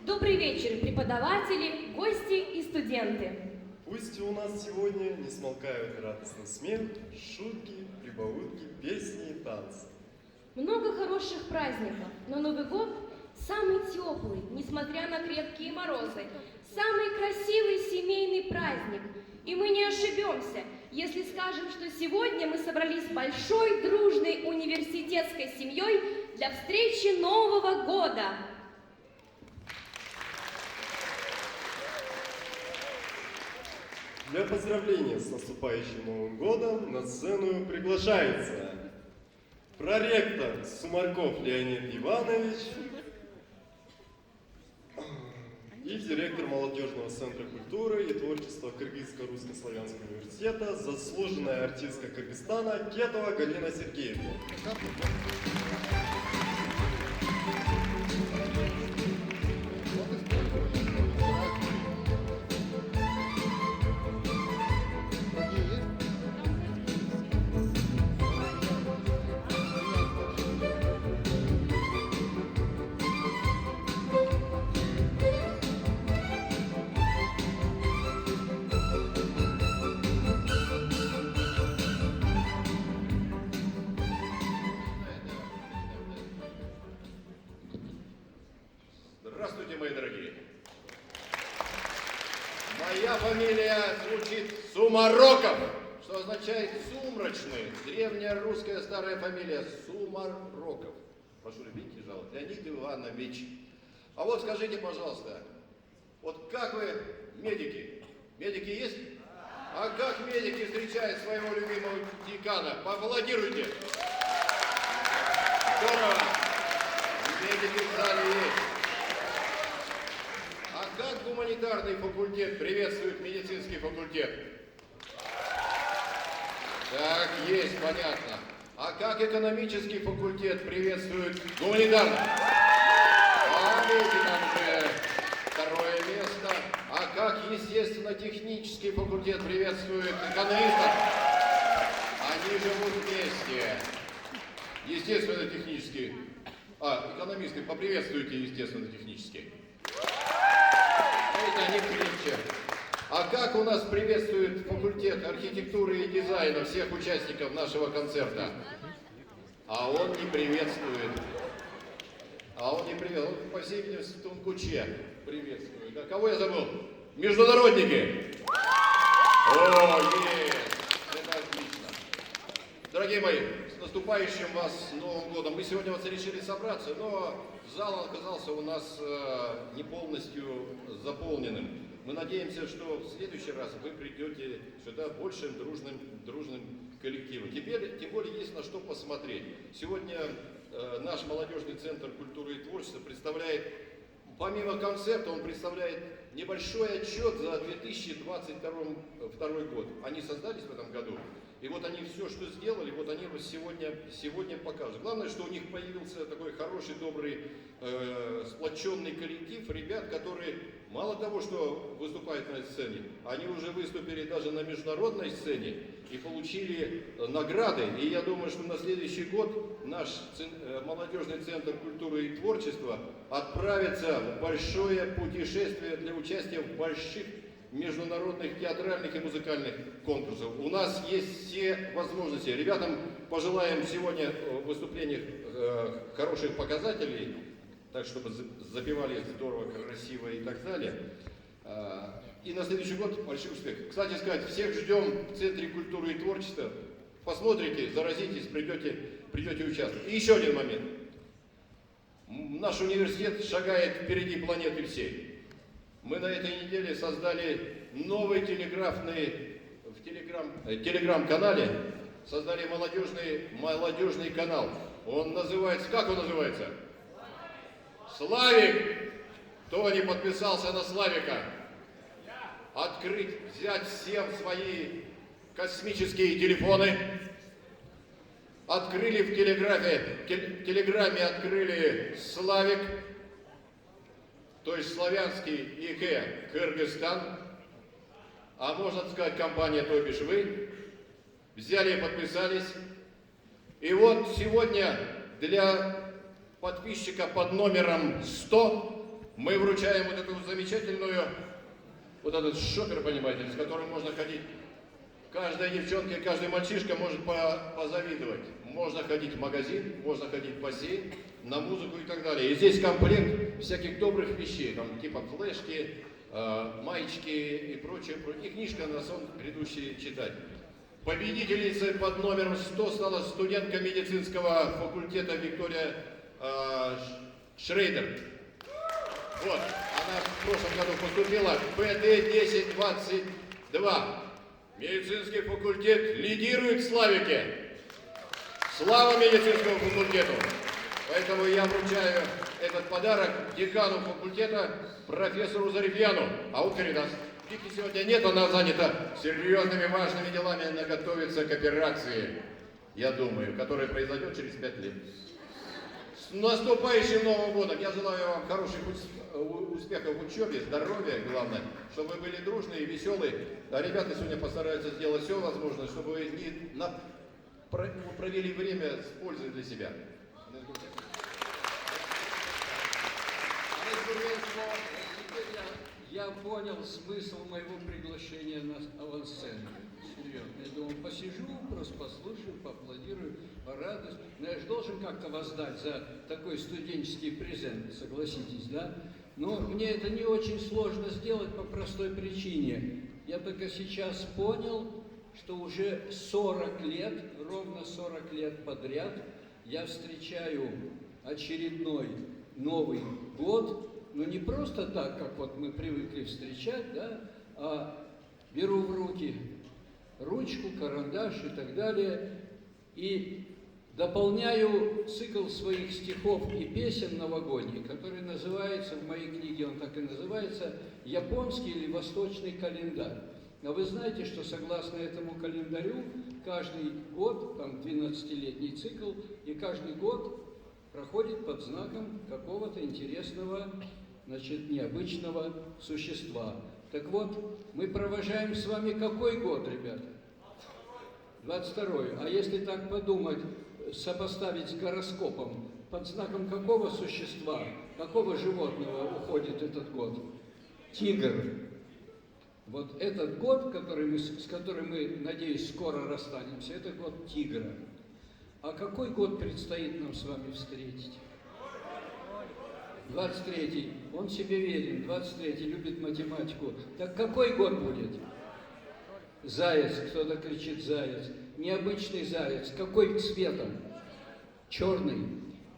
Добрый вечер, преподаватели, гости и студенты. Пусть у нас сегодня не смолкают радостный смех, шутки, прибаутки, песни и танцы. Много хороших праздников, но Новый год самый теплый, несмотря на крепкие морозы. Самый красивый семейный праздник. И мы не ошибемся, если скажем, что сегодня мы собрались большой, дружной университетской семьей для встречи Нового года. Для поздравления с наступающим Новым годом на сцену приглашается проректор Сумарков Леонид Иванович и директор молодежного центра культуры и творчества Кыргызско-Русско-Славянского университета, заслуженная артистка Кыргызстана Кетова Галина Сергеевна. Здравствуйте, мои дорогие. Моя фамилия звучит Сумароков, что означает сумрачный. Древняя русская старая фамилия Сумароков. Прошу любить и жаловать. Леонид Иванович. А вот скажите, пожалуйста, вот как вы, медики? Медики есть? А как медики встречают своего любимого декана? Поаплодируйте. Здорово. Медики в зале есть. А как гуманитарный факультет приветствует медицинский факультет? Так, есть, понятно. А как экономический факультет приветствует гуманитарный? Видите, там уже второе место. А как естественно-технический факультет приветствует экономистов? Они живут вместе. Естественно-технический. Экономисты, поприветствуйте естественно-технический. Это они крепче. А как у нас приветствует факультет архитектуры и дизайна всех участников нашего концерта? А он не приветствует. Он, по всей видимости, в Тункуче приветствует. А кого я забыл? Международники! О, есть! Это отлично. Дорогие мои, с наступающим вас Новым годом. Мы сегодня вот решили собраться, но зал оказался у нас не полностью заполненным. Мы надеемся, что в следующий раз вы придете сюда большим дружным коллективом. Теперь, тем более, есть на что посмотреть. Сегодня наш молодежный центр культуры и творчества представляет, помимо концерта, он представляет небольшой отчет за 2022 год. Они создались в этом году. И вот они все, что сделали, вот они сегодня покажут. Главное, что у них появился такой хороший, добрый, сплоченный коллектив ребят, которые мало того, что выступают на этой сцене, они уже выступили даже на международной сцене и получили награды. И я думаю, что на следующий год наш молодежный центр культуры и творчества отправится в большое путешествие для участия в больших международных театральных и музыкальных конкурсов. У нас есть все возможности. Ребятам пожелаем сегодня в выступлениях хороших показателей, так чтобы запевали здорово, красиво и так далее. И на следующий год большой успех. Кстати сказать, всех ждем в Центре культуры и творчества. Посмотрите, заразитесь, придете участвовать. И еще один момент. Наш университет шагает впереди планеты всей. Мы на этой неделе создали новый телеграм-канале, создали молодежный канал. Он называется, как он называется? Славик! Кто не подписался на Славика? Взять всем свои космические телефоны. Открыли в телеграме открыли Славик. То есть славянский ИК Кыргызстан, а можно сказать компания, то бишь вы, взяли и подписались. И вот сегодня для подписчика под номером 100 мы вручаем вот эту замечательную, вот этот шопер, понимаете, с которым можно ходить. Каждая девчонка и каждый мальчишка может позавидовать. Можно ходить в магазин, можно ходить в бассейн, на музыку и так далее. И здесь комплект всяких добрых вещей, там типа флешки, маечки и прочее. И книжка на сон грядущий читать. Победительницей под номером 100 стала студентка медицинского факультета Виктория Шрейдер. Вот, она в прошлом году поступила в ПД-1022. Медицинский факультет лидирует в Славике. Слава медицинскому факультету! Поэтому я вручаю этот подарок декану факультета профессору Зарифьяну. А он передаст. Вики сегодня нет, она занята серьезными важными делами, она готовится к операции, я думаю, которая произойдет через 5 лет. С наступающим Новым годом! Я желаю вам хороших успехов в учебе, здоровья, главное, чтобы вы были дружные и веселые. А ребята сегодня постараются сделать все возможное, чтобы вы провели время с пользой для себя. Я понял смысл моего приглашения на авансцену. Серьезно. Я думал, посижу, просто послушаю, поаплодирую, порадуюсь. Но я же должен как-то воздать за такой студенческий презент, согласитесь, да? Но мне это не очень сложно сделать по простой причине. Я только сейчас понял, что уже 40 лет, ровно 40 лет подряд я встречаю очередной Новый год, но не просто так, как вот мы привыкли встречать, да, а беру в руки ручку, карандаш и так далее, и дополняю цикл своих стихов и песен новогодних, который называется, в моей книге он так и называется, «Японский или восточный календарь». А вы знаете, что согласно этому календарю, каждый год, там 12-летний цикл, и каждый год проходит под знаком какого-то интересного, значит, необычного существа. Так вот, мы провожаем с вами какой год, ребята? 22-й. А если так подумать, сопоставить с гороскопом, под знаком какого существа, какого животного уходит этот год? Тигр. Вот этот год, с которым мы, надеюсь, скоро расстанемся, это год тигра. А какой год предстоит нам с вами встретить? 23-й. Он себе верен. 23-й любит математику. Так какой год будет? Заяц. Кто-то кричит заяц. Необычный заяц. Какой цветом? Черный.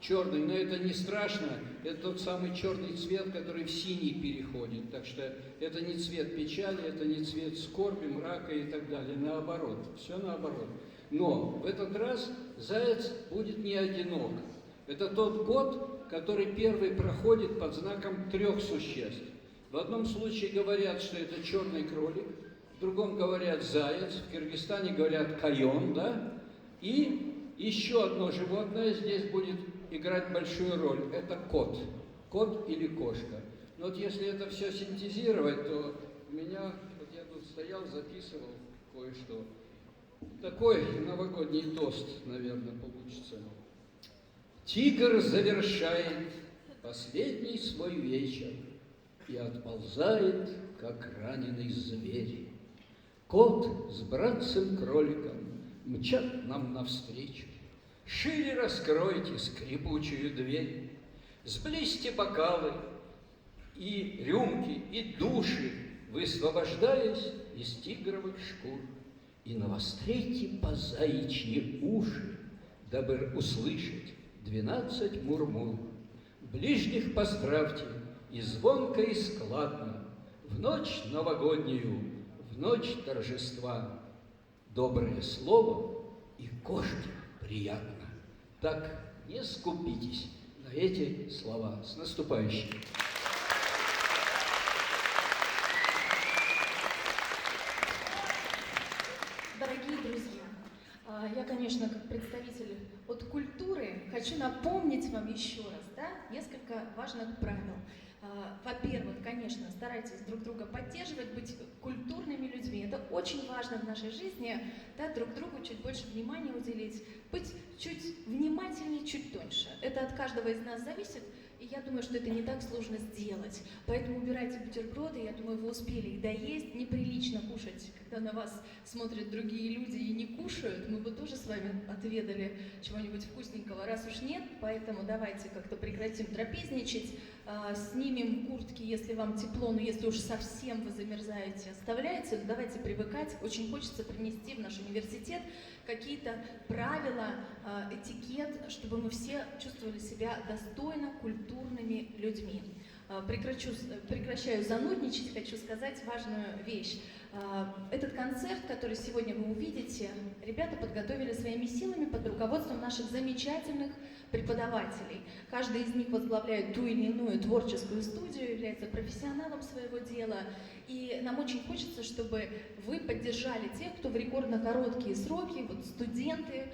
Черный. Но это не страшно. Это тот самый черный цвет, который в синий переходит. Так что это не цвет печали, это не цвет скорби, мрака и так далее. Наоборот. Все наоборот. Но в этот раз заяц будет не одинок. Это тот год, который первый проходит под знаком 3 существ. В одном случае говорят, что это черный кролик, в другом говорят заяц, в Киргизстане говорят кайон, да? И еще одно животное здесь будет играть большую роль. Это кот. Кот или кошка. Но вот если это все синтезировать, то у меня, вот я тут стоял, записывал кое-что. Такой новогодний тост, наверное, получится. Тигр завершает последний свой вечер и отползает, как раненый зверь. Кот с братцем-кроликом мчат нам навстречу. Шире раскройте скрипучую дверь, сблизьте бокалы и рюмки, и души, высвобождаясь из тигровых шкур. И навострите по заячьи уши, дабы услышать 12 мурмур. Ближних поздравьте и звонко, и складно, в ночь новогоднюю, в ночь торжества. Доброе слово и кошке приятно. Так не скупитесь на эти слова. С наступающим! Дорогие друзья, я, конечно, как представитель от культуры, хочу напомнить вам еще раз, да, несколько важных правил. Во-первых, конечно, старайтесь друг друга поддерживать, быть культурными людьми. Это очень важно в нашей жизни, да, друг другу чуть больше внимания уделить, быть чуть внимательнее, чуть тоньше. Это от каждого из нас зависит. И я думаю, что это не так сложно сделать. Поэтому убирайте бутерброды, я думаю, вы успели их доесть. Неприлично кушать, когда на вас смотрят другие люди и не кушают. Мы бы тоже с вами отведали чего-нибудь вкусненького. Раз уж нет, поэтому давайте как-то прекратим трапезничать, снимем куртки, если вам тепло, но если уж совсем вы замерзаете, оставляйте, но давайте привыкать. Очень хочется принести в наш университет какие-то правила, этикет, чтобы мы все чувствовали себя достойно культурными людьми. Прекращаю занудничать, хочу сказать важную вещь. Этот концерт, который сегодня вы увидите, ребята подготовили своими силами под руководством наших замечательных преподавателей. Каждый из них возглавляет ту или иную творческую студию, является профессионалом своего дела. И нам очень хочется, чтобы вы поддержали тех, кто в рекордно короткие сроки, вот студенты,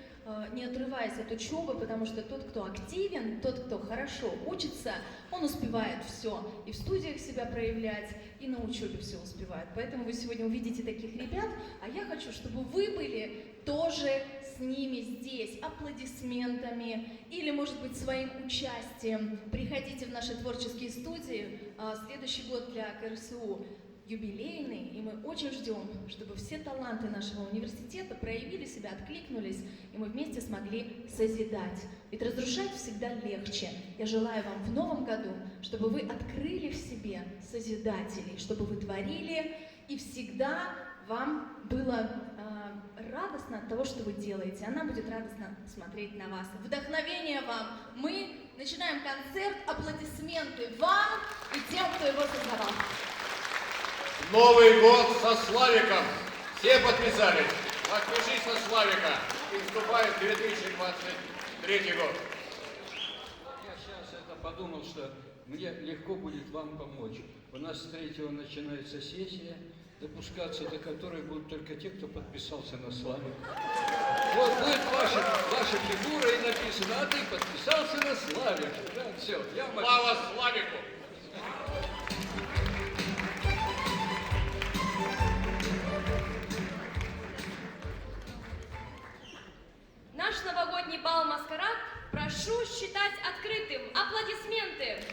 не отрываясь от учебы, потому что тот, кто активен, тот, кто хорошо учится, он успевает все и в студиях себя проявлять, и на учебе все успевает. Поэтому вы сегодня увидите таких ребят, а я хочу, чтобы вы были тоже с ними здесь, аплодисментами или, может быть, своим участием. Приходите в наши творческие студии. Следующий год для КРСУ юбилейный, и мы очень ждем, чтобы все таланты нашего университета проявили себя, откликнулись, и мы вместе смогли созидать. Ведь разрушать всегда легче. Я желаю вам в новом году, чтобы вы открыли в себе созидателей, чтобы вы творили, и всегда вам было радостно от того, что вы делаете. Она будет радостно смотреть на вас. Вдохновение вам. Мы начинаем концерт. Аплодисменты вам и тем, кто его создавал. Новый год со Славиком. Все подписались. Подпишись на Славика. И вступает в 2023 год. Я сейчас это подумал, что мне легко будет вам помочь. У нас с 3-го начинается сессия, допускаться до которой будут только те, кто подписался на Славика. Вот будет ваша фигура и написано, а ты подписался на Славика. Да, все, я могу. Слава Славику! Наш новогодний бал-маскарад прошу считать открытым. Аплодисменты!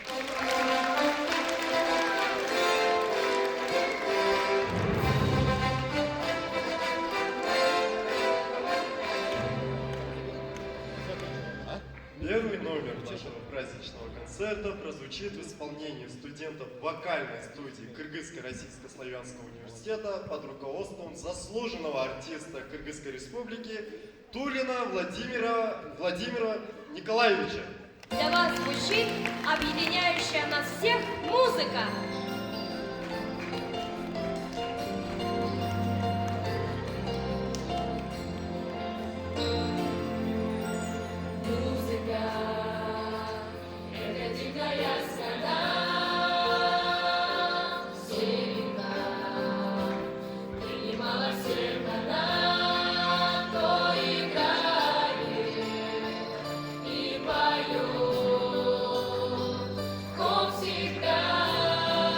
Первый номер нашего праздничного концерта прозвучит в исполнении студентов вокальной студии Кыргызско-Российско-Славянского университета под руководством заслуженного артиста Кыргызской республики Тулина Владимира Николаевича. Для вас звучит объединяющая нас всех музыка. Всегда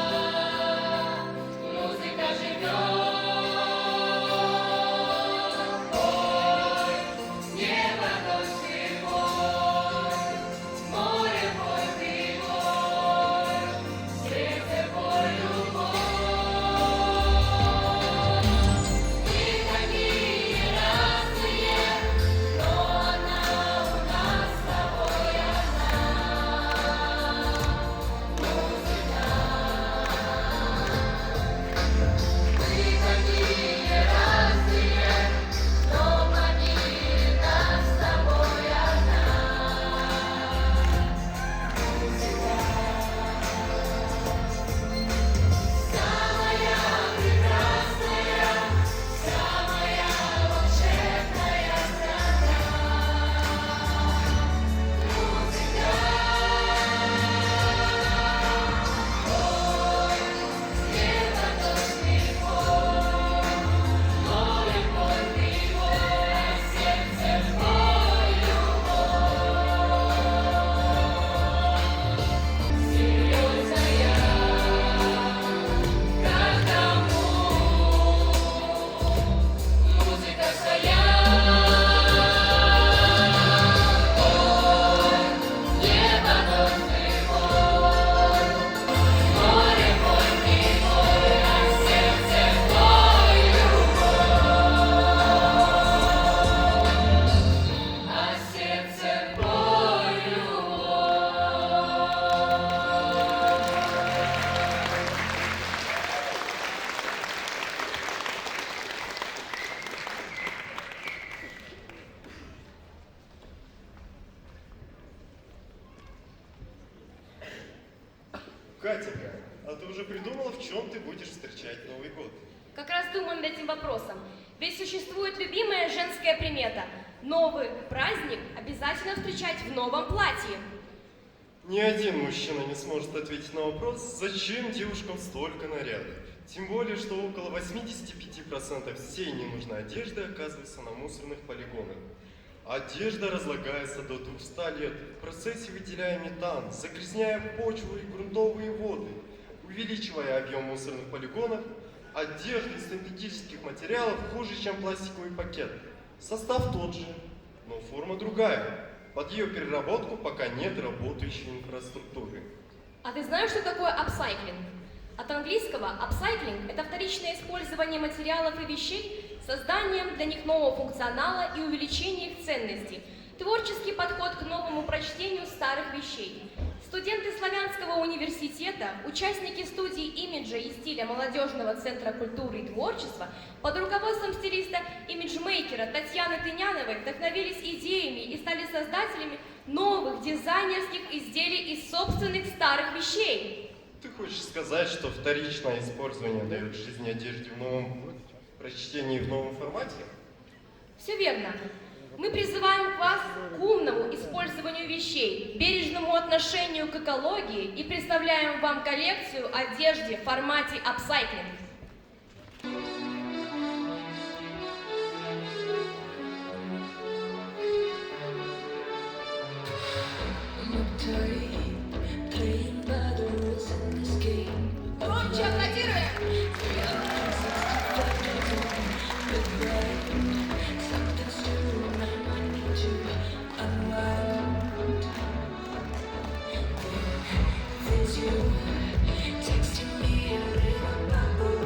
Катенька, а ты уже придумала, в чем ты будешь встречать Новый год? Как раз думаю над этим вопросом. Ведь существует любимая женская примета. Новый праздник обязательно встречать в новом платье. Ни один мужчина не сможет ответить на вопрос, зачем девушкам столько нарядов. Тем более, что около 85% всей ненужной одежды оказывается на мусорных полигонах. Одежда разлагается до 200 лет, в процессе выделяя метан, загрязняя почву и грунтовые воды. Увеличивая объем мусорных полигонов, одежда из синтетических материалов хуже, чем пластиковый пакет. Состав тот же, но форма другая. Под ее переработку пока нет работающей инфраструктуры. А ты знаешь, что такое апсайклинг? От английского апсайклинг – это вторичное использование материалов и вещей с созданием для них нового функционала и увеличение их ценности. Творческий подход к новому прочтению старых вещей. Студенты Славянского университета, участники студии имиджа и стиля Молодежного центра культуры и творчества под руководством стилиста-имиджмейкера Татьяны Тыняновой вдохновились идеями и стали создателями новых дизайнерских изделий из собственных старых вещей. Ты хочешь сказать, что вторичное использование дает жизнь одежде в новом прочтении в новом формате? Все верно. Мы призываем вас к умному использованию вещей, бережному отношению к экологии и представляем вам коллекцию одежды в формате апсайклинг. Громче аплодируем! Texting me a little bubble.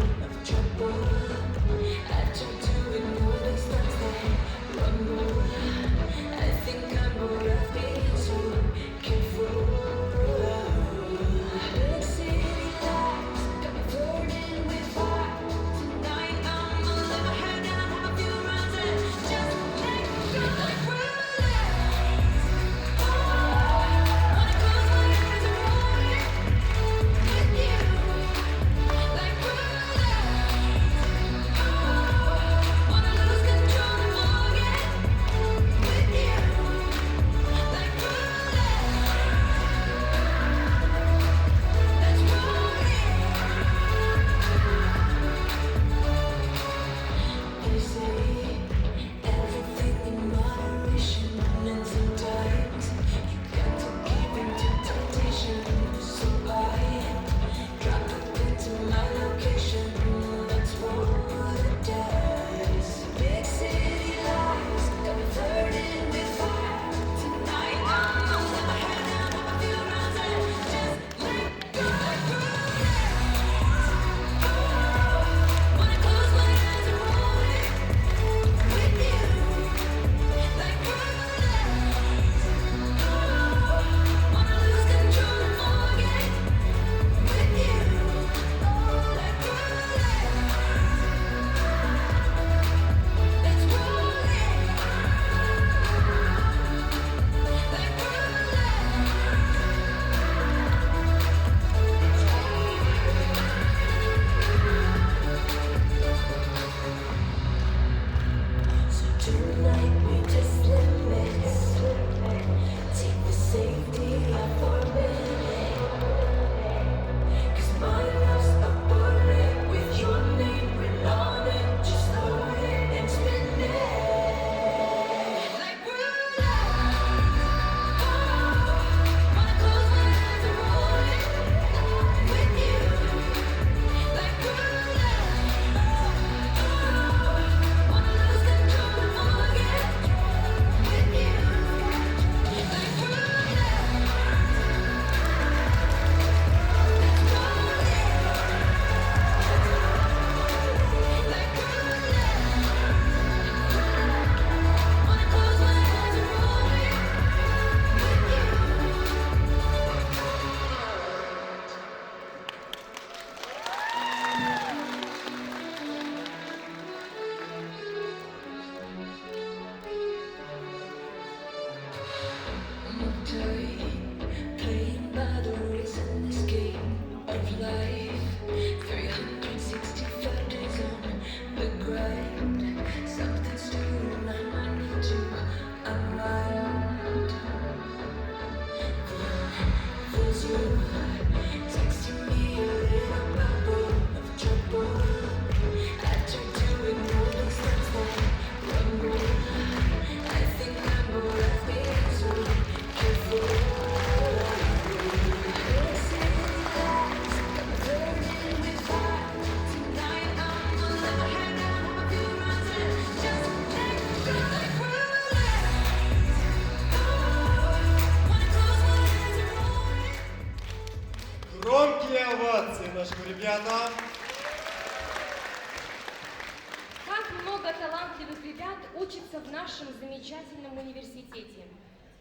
учатся в нашем замечательном университете.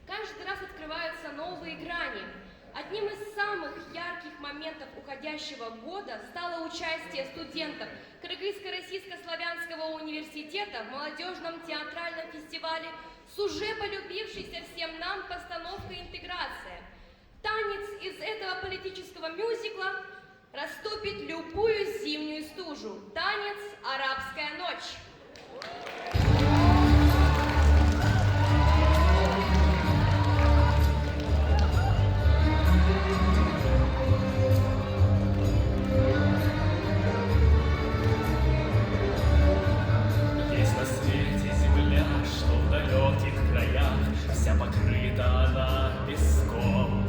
Каждый раз открываются новые грани. Одним из самых ярких моментов уходящего года стало участие студентов Кыргызско-Российско-Славянского университета в молодежном театральном фестивале с уже полюбившейся всем нам постановкой «Интеграция». Танец из этого политического мюзикла растопит любую зимнюю стужу. Танец «Арабская ночь». Есть на свете земля, что в далеких краях вся покрыта она песком.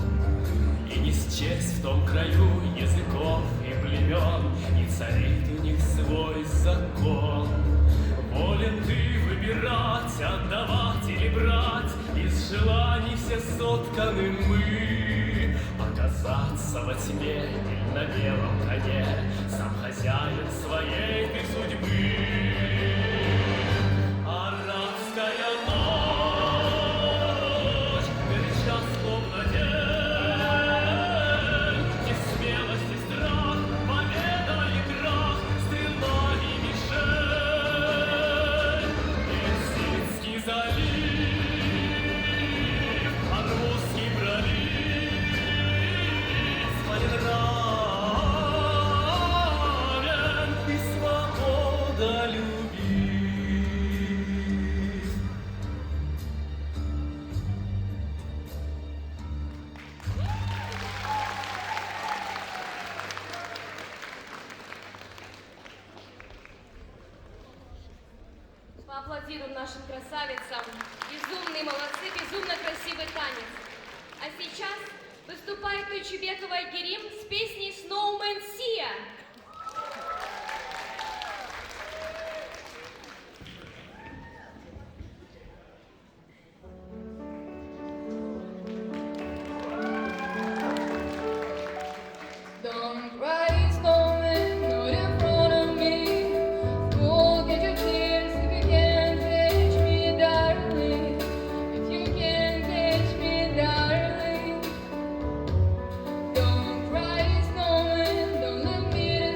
И не счесть в том краю языков и племен, и царит у них свой закон. Волен ты выбирать, отдавать или брать, из желаний все сотканы мы. Оказаться во тьме или на белом коне, сам хозяин своей ты судьбы. Арабская ночь, горяча словно день, где смелость и страх, победа и крах, стрела и мишень. Персидский залив, Анрусский пролив, своенравен и свободолюбив. Поаплодируем нашим красавицам. Безумные молодцы, безумно красивый танец. А сейчас выступает Тойчебекова Айгерим с песней «Snowman Sia». Don't cry, snowman, not in front of me. Forget your tears if you can't catch me, darling. If you can't catch me, darling. Don't cry, snowman, don't let me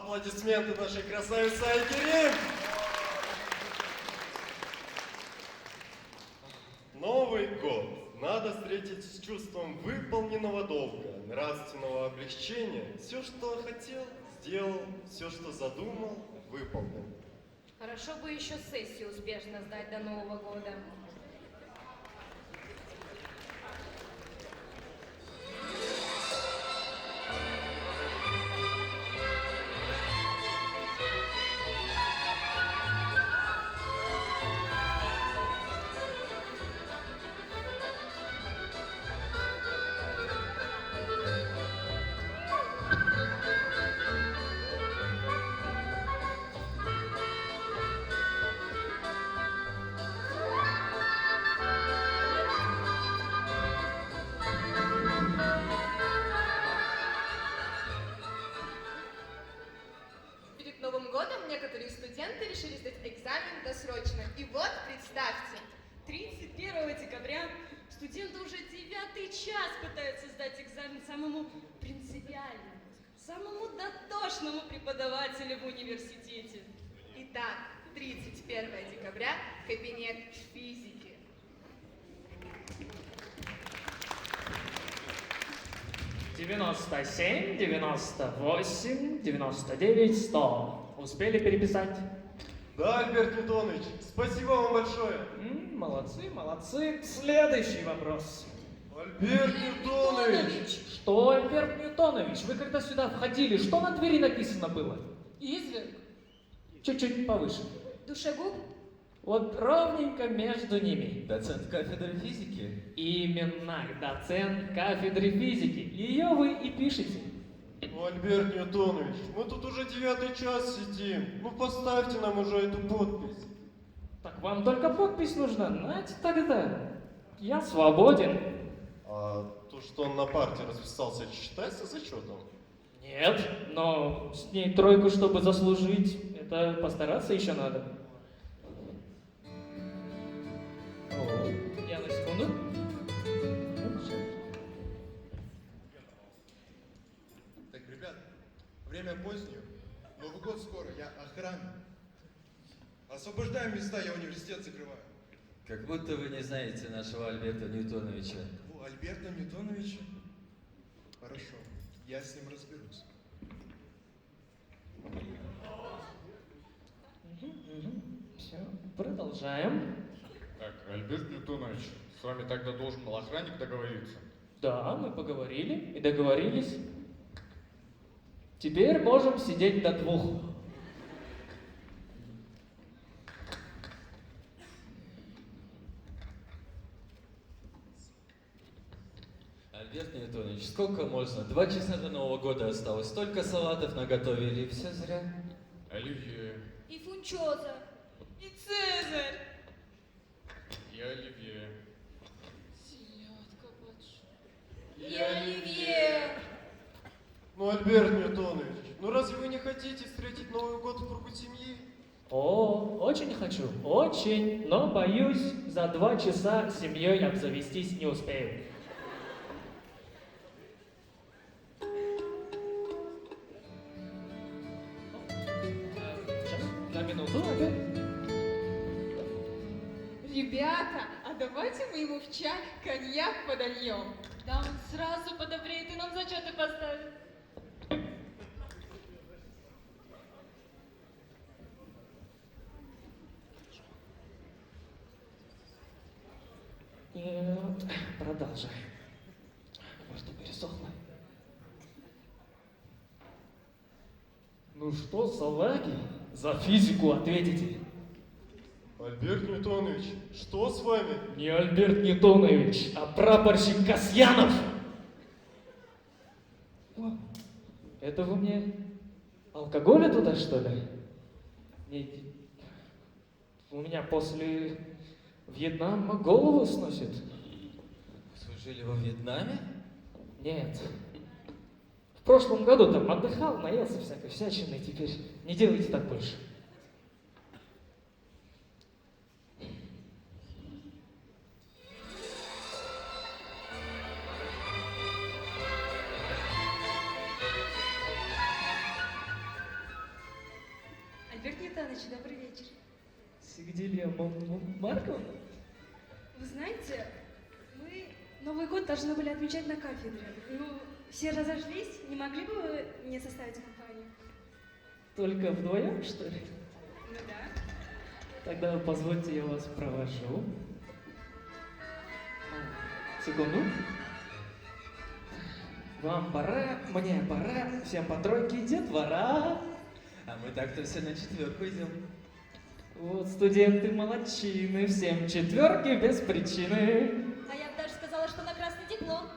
Аплодисменты нашей красавице Айгерим! Новый год надо встретить с чувством выполненного долга, нравственного облегчения. Все, что хотел, сделал, все, что задумал, выполнил. Хорошо бы еще сессию успешно сдать до Нового года. Перед Новым годом некоторые студенты решили сдать экзамен досрочно. И вот, представьте, 31 декабря студенты уже 9-й час пытаются сдать экзамен самому принципиальному, самому дотошному преподавателю в университете. итак, 31 декабря, кабинет физики. Девяносто 98, 99, 100. Успели переписать? Да, Альберт Ньютонович, спасибо вам большое. Молодцы, молодцы. Следующий вопрос. Альберт Ньютонович! Что, Альберт Ньютонович, вы когда сюда входили, что на двери написано было? Изверг. Чуть-чуть повыше. Душегуб? Вот ровненько между ними. Доцент кафедры физики. Именно, доцент кафедры физики. Ее вы и пишете. Ну, Альберт Ньютонович, мы тут уже 9-й час сидим. Ну, поставьте нам уже эту подпись. Так вам только подпись нужна, знаете, тогда. Я свободен. А то, что он на парте расписался, считается зачетом? Нет, но с ней тройку, чтобы заслужить, это постараться еще надо. О, я на секунду. Так, ребят, время позднее, Новый год скоро, я охрана. Освобождаем места, я университет закрываю. Как будто вы не знаете нашего Альберта Ньютоновича. У Альберта Ньютоновича? Хорошо, я с ним разберусь. Все, продолжаем. Так, Альберт Ньютонович, с вами тогда должен был охранник договориться. Да, мы поговорили и договорились. Теперь можем сидеть до 2. Альберт Ньютонович, сколько можно? 2 часа до Нового года осталось. Столько салатов наготовили, и все зря. Оливье. И фунчоза. И Цезарь. И оливье. Селедка большая. И оливье. Ну, Альберт Ньютонович, ну разве вы не хотите встретить Новый год в кругу семьи? О, очень хочу, очень, но боюсь, за 2 часа семьей обзавестись не успею. Сейчас, на минуту опять. Ребята, а давайте мы ему в чай коньяк подольем. Да он сразу подобреет и нам зачеты поставит. Нет, продолжай. Во рту пересохло. Ну что, салаги, за физику ответите. Альберт Ньютонович, что с вами? Не Альберт Ньютонович, а прапорщик Касьянов. О, это вы мне алкоголя туда, что ли? У меня после Вьетнама голову сносит. Служили во Вьетнаме? Нет. В прошлом году там отдыхал, наелся всякой всячины, теперь не делайте так больше. Ютанович, добрый вечер. Сигдилия Марковна? Вы знаете, мы Новый год должны были отмечать на кафедре. Ну, все разошлись, не могли бы вы мне составить компанию? Только вдвоем, что ли? Ну да. Тогда позвольте, я вас провожу. Секунду. Вам пора, мне пора, всем по тройке, детвора. А мы так-то все на четверку идем. Вот студенты молодчины, всем четверки без причины. А я бы даже сказала, что на красный диплом.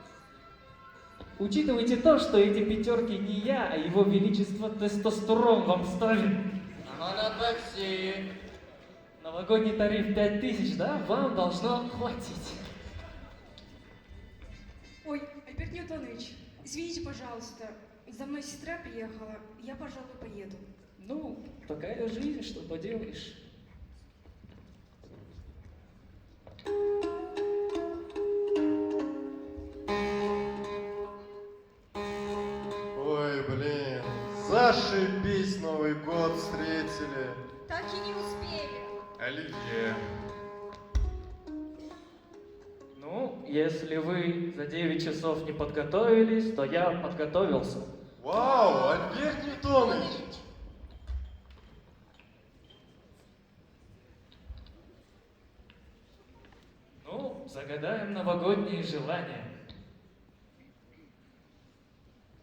Учитывайте то, что эти пятерки не я, а его величество тестостерон вам ставит. А на такси. Новогодний тариф 5000, да? Вам должно хватить. Ой, Альберт Ньютонович, извините, пожалуйста, за мной сестра приехала, я, пожалуй, поеду. Ну, такая жизнь, что поделаешь. Ой, блин, зашибись, Новый год встретили. Так и не успели. Оливье. Ну, если вы за 9 часов не подготовились, то я подготовился. Вау, Альберт Ньютонович. Ну, загадаем новогодние желания.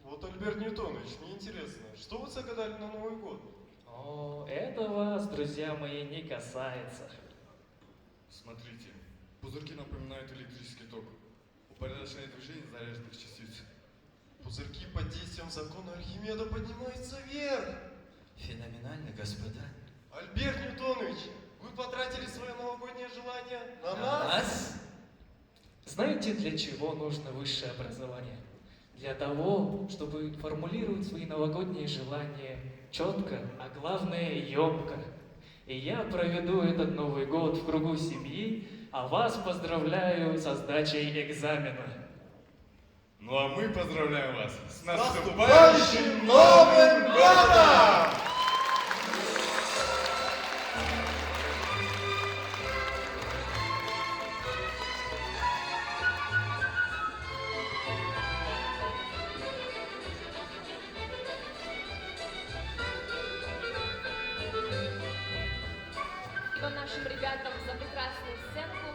Вот, Альберт Ньютонович, мне интересно, что вы загадали на Новый год? О, это вас, друзья мои, не касается. Смотрите, пузырьки напоминают электрический ток. Упорядоченное движение заряженных частиц. Пузырьки под действием закона Архимеда поднимаются вверх. Феноменально, господа. Альберт Ньютонович, вы потратили свое новогоднее желание на нас? Знаете, для чего нужно высшее образование? Для того, чтобы формулировать свои новогодние желания четко, а главное емко. И я проведу этот Новый год в кругу семьи, а вас поздравляю со сдачей экзамена. Ну а мы поздравляем вас с Наступающим Новым Годом! Нашим ребятам за прекрасную сценку.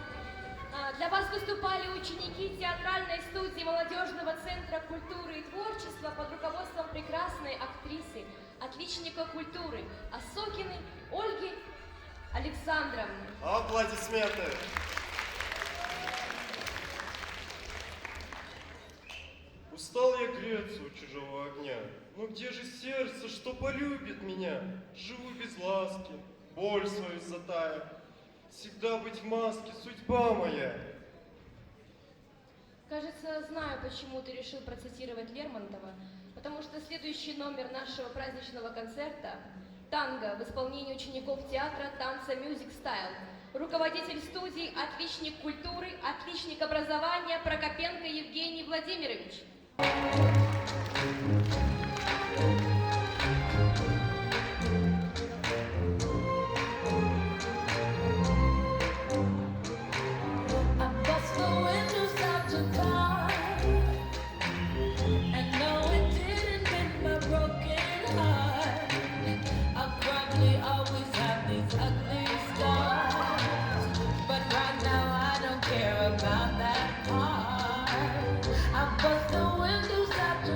Для вас выступали ученики театральной студии Молодежного центра культуры и творчества под руководством прекрасной актрисы, отличника культуры Осокиной Ольги Александровны. Аплодисменты! Устал я греться у чужого огня, но где же сердце, что полюбит меня? Живу без ласки, боль свою затая, всегда быть в маске, судьба моя. Кажется, знаю, почему ты решил процитировать Лермонтова, потому что следующий номер нашего праздничного концерта – танго в исполнении учеников театра танца Music Style. Руководитель студии, отличник культуры, отличник образования Прокопенко Евгений Владимирович. About that part, I bust the windows out the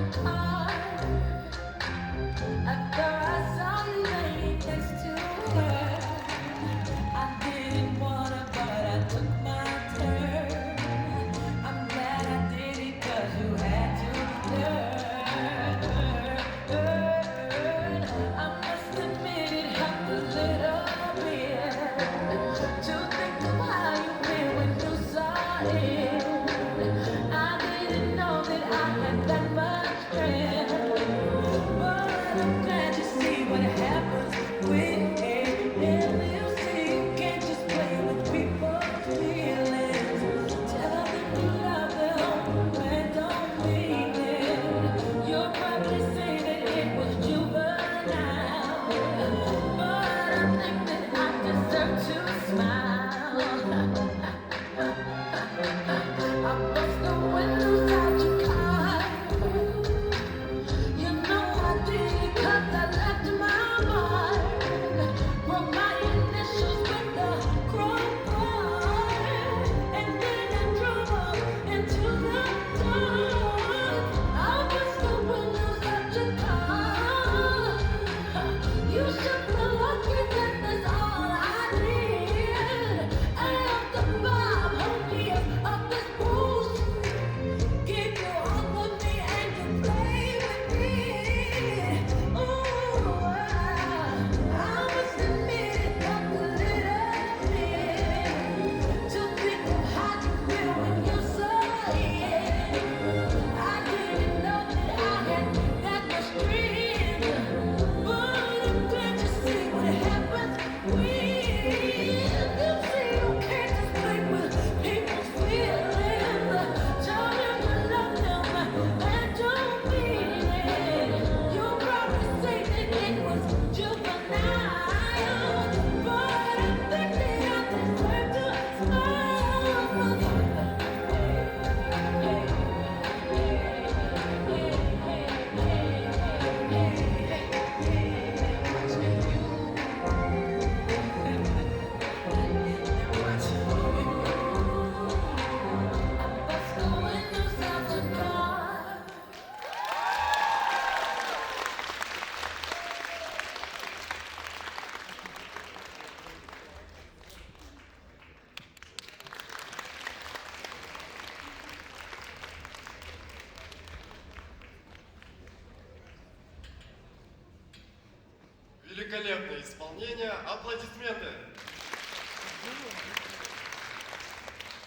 Великолепное исполнение. Аплодисменты.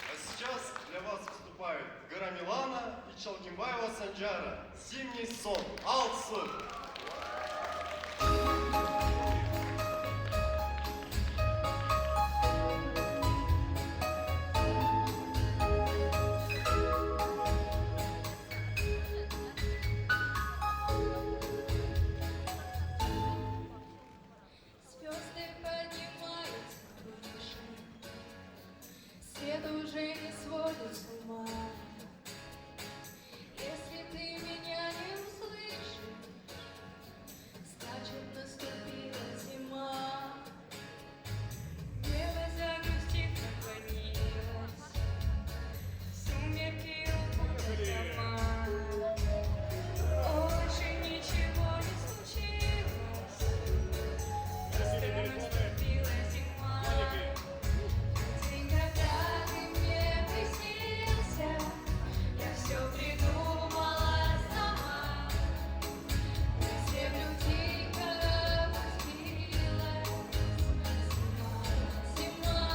А сейчас для вас выступают Гора Милана и Чалкимбаева Санджара. «Зимний сон». Алсу. Звезды поднимаются выше, свет уже не сводит с ума. Если ты меня не услышишь, значит наступила зима. Небо загрустив наклонилось, сумерки укутали дома. Больше ничего не случилось, просто наступила зима. День, когда ты мне приснился, я все придумала сама. На землю тихо опустилась зима.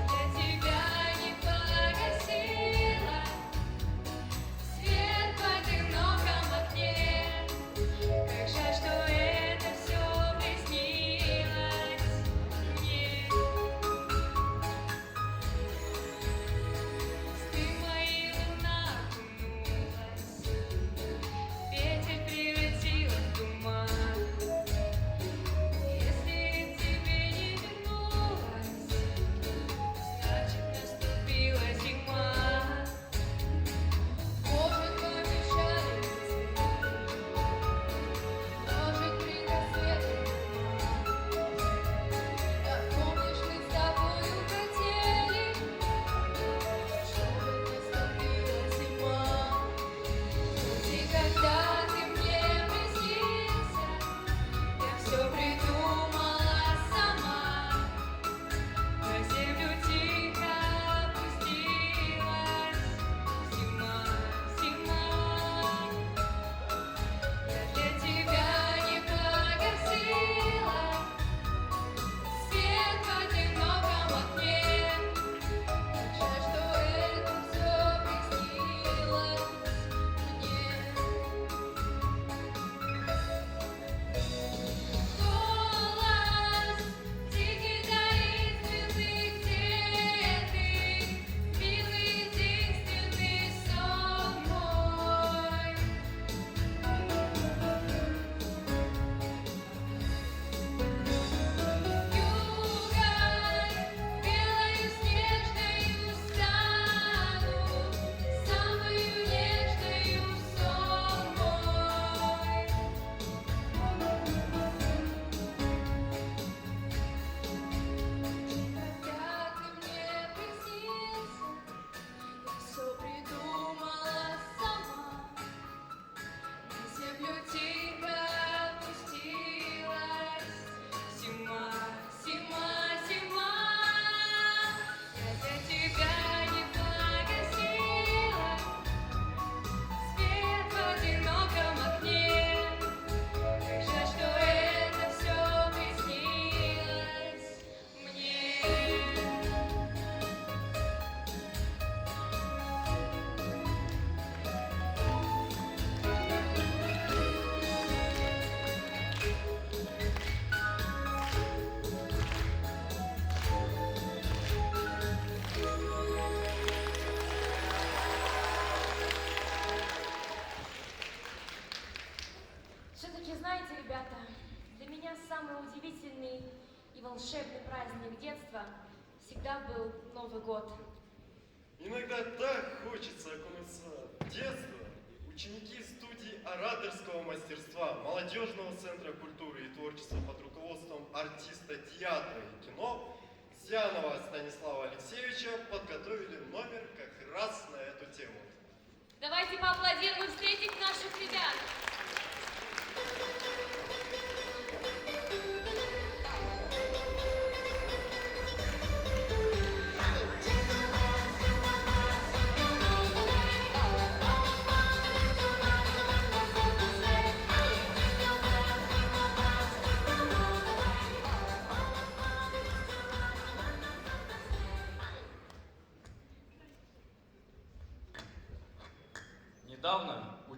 Я для тебя не погасила свет в одиноком окне. Как жаль, что это все приснилось мне. Ты моей луна окунулась, ветер превратила в туман. Если тебе не вернулась, значит наступила зима. Может, помешали цветы, может, предрассветы тьма. Как помнишь, мы с тобою хотели, чтобы наступила зима. И когда ты мне приснился, я все придумала сама. На землю тихо опустилась зима, зима. Я для тебя не погасила свет в одиноком окне. Как жаль, что это все приснилось мне. Голос тихий таинственный, где ты, милый единственный сон мой. Югой, белою снежною стану, самою нежною сон мой. Когда ты мне приснился, я все придумала сама. На землю тихо опустилась зима, зима, зима. Я для тебя не погасила свет в одиноком окне. Как жаль, что это все приснилось мне. Все-таки, знаете, ребята, для меня самый удивительный и волшебный праздник детства всегда был Новый год. Иногда так хочется окунуться в детство. Ученики студии ораторского мастерства Молодежного центра культуры и творчества под руководством артиста театра и кино Зянова Станислава Алексеевича подготовили номер как раз на эту тему. Давайте поаплодируем встретить наших ребят.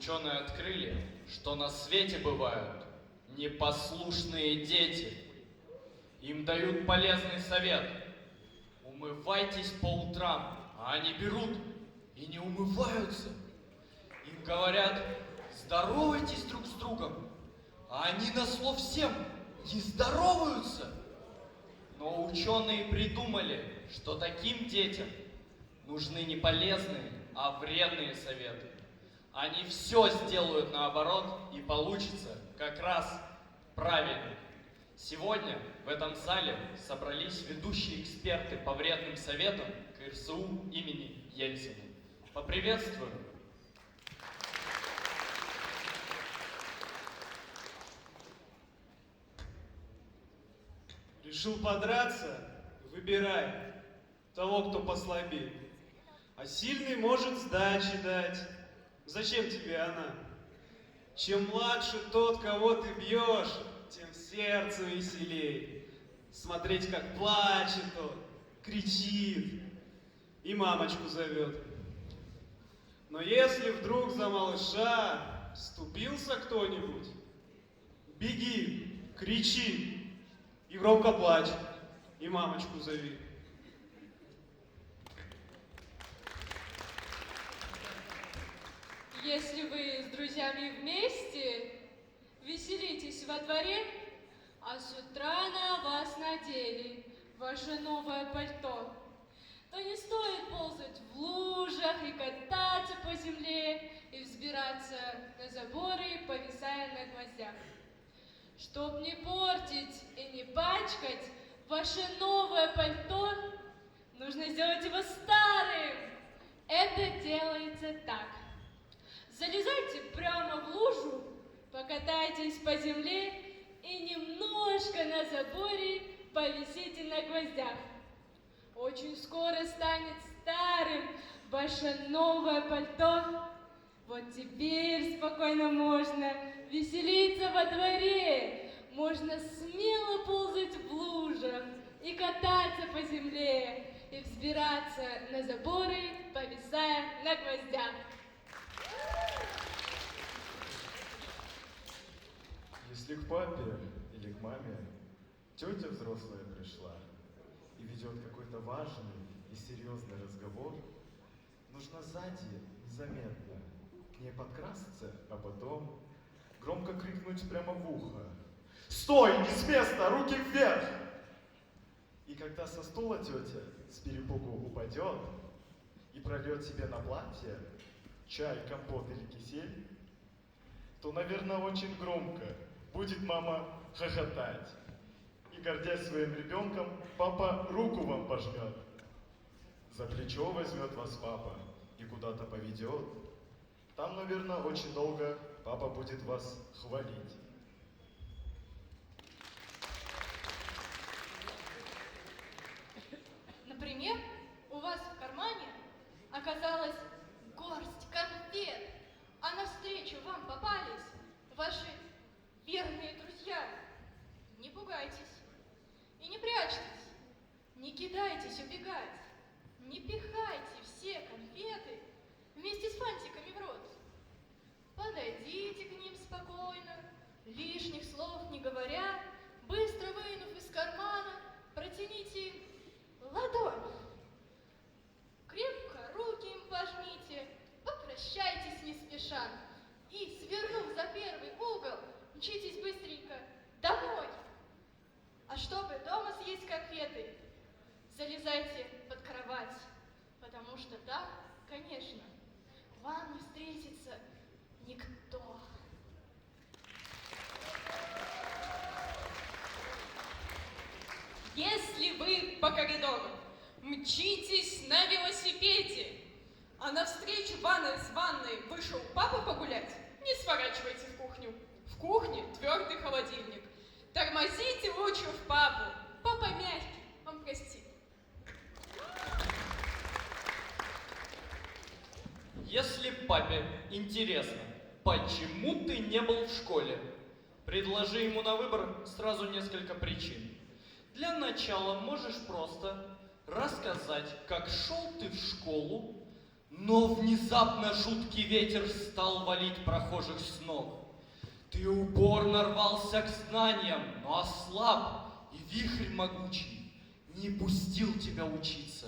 Ученые открыли, что на свете бывают непослушные дети. Им дают полезный совет. Умывайтесь по утрам, а они берут и не умываются. Им говорят, здоровайтесь друг с другом, а они на зло всем не здороваются. Но ученые придумали, что таким детям нужны не полезные, а вредные советы. Они все сделают наоборот, и получится как раз правильно. Сегодня в этом зале собрались ведущие эксперты по вредным советам КФСУ имени Ельцина. Поприветствую. Решил подраться? Выбирай того, кто послабее. А сильный может сдачи дать. Зачем тебе она? Чем младше тот, кого ты бьешь, тем сердце веселей. Смотреть, как плачет он, кричит и мамочку зовет. Но если вдруг за малыша вступился кто-нибудь, беги, кричи и громко плачь, и мамочку зови. Если вы с друзьями вместе веселитесь во дворе, а с утра на вас надели ваше новое пальто, то не стоит ползать в лужах и кататься по земле и взбираться на заборы, повисая на гвоздях. Чтоб не портить и не пачкать ваше новое пальто, нужно сделать его старым. Это делается так. Залезайте прямо в лужу, покатайтесь по земле и немножко на заборе повисите на гвоздях. Очень скоро станет старым ваше новое пальто. Вот теперь спокойно можно веселиться во дворе. Можно смело ползать в лужах и кататься по земле, и взбираться на заборы, повисая на гвоздях. Если к папе или к маме тетя взрослая пришла и ведет какой-то важный и серьезный разговор, нужно сзади незаметно к ней подкрасться, а потом громко крикнуть прямо в ухо: «Стой! Не с места! Руки вверх!» И когда со стула тетя с перепугу упадет и прольет себе на платье чай, компот или кисель, то, наверное, очень громко будет мама хохотать. И, гордясь своим ребенком, папа руку вам пожмет. За плечо возьмет вас папа и куда-то поведет. Там, наверное, очень долго папа будет вас хвалить. Например, у вас в кармане оказалась горсть конфет, а навстречу вам попались ваши верные друзья. Не пугайтесь и не прячьтесь, не кидайтесь убегать, не пихайте все конфеты вместе с фантиками в рот. Подойдите к ним спокойно, лишних слов не говоря, быстро вынув из кармана, протяните им ладонь. Крепко руки им пожмите, попрощайтесь не спеша и, свернув за первый угол, мчитесь быстренько домой. А чтобы дома съесть конфеты, залезайте под кровать, потому что там, конечно, вам не встретится никто. Если вы по коридору мчитесь на велосипеде, а навстречу вам из ванной вышел папа погулять, не сворачивайте в кухню. В кухне твердый холодильник. Тормозите лучше в папу. Папа мягкий, он простит. Если папе интересно, почему ты не был в школе, предложи ему на выбор сразу несколько причин. Для начала можешь просто рассказать, как шел ты в школу, Но внезапно жуткий ветер стал валить прохожих с ног. Ты упорно рвался к знаниям, но ослаб, и вихрь могучий не пустил тебя учиться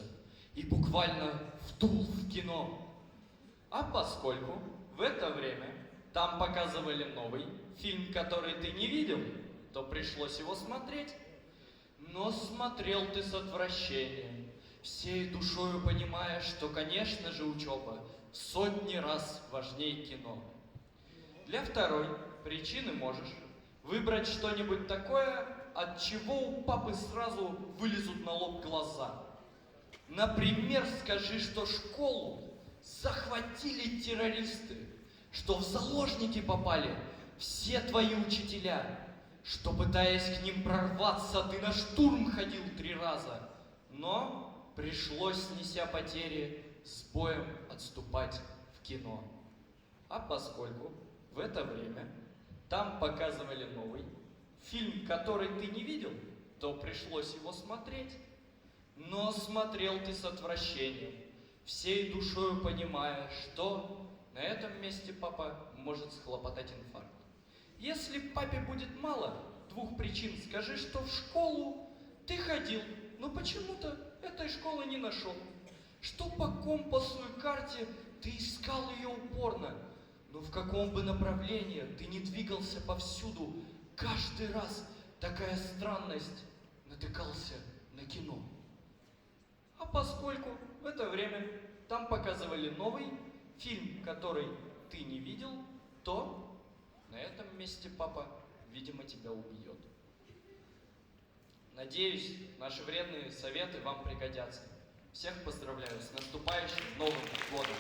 и буквально вдул в кино. А поскольку в это время там показывали новый фильм, который ты не видел, то пришлось его смотреть. Но смотрел ты с отвращением, всей душою понимая, что, конечно же, учеба в сотни раз важнее кино. Для второй причины можешь выбрать что-нибудь такое, от чего у папы сразу вылезут на лоб глаза. Например, скажи, что школу захватили террористы, что в заложники попали все твои учителя, что, пытаясь к ним прорваться, ты на штурм ходил 3 раза, но пришлось, неся потери, с боем отступать в кино. А поскольку в это время там показывали новый фильм, который ты не видел, то пришлось его смотреть. Но смотрел ты с отвращением, всей душою понимая, что на этом месте папа может схлопотать инфаркт. Если папе будет мало 2 причин, скажи, что в школу ты ходил, но почему-то этой школы не нашел. Что по компасу и карте ты искал ее упорно, но в каком бы направлении ты не двигался повсюду, каждый раз такая странность натыкался на кино. А поскольку в это время там показывали новый фильм, который ты не видел, то на этом месте папа, видимо, тебя убьет. Надеюсь, наши вредные советы вам пригодятся. Всех поздравляю с наступающим Новым годом!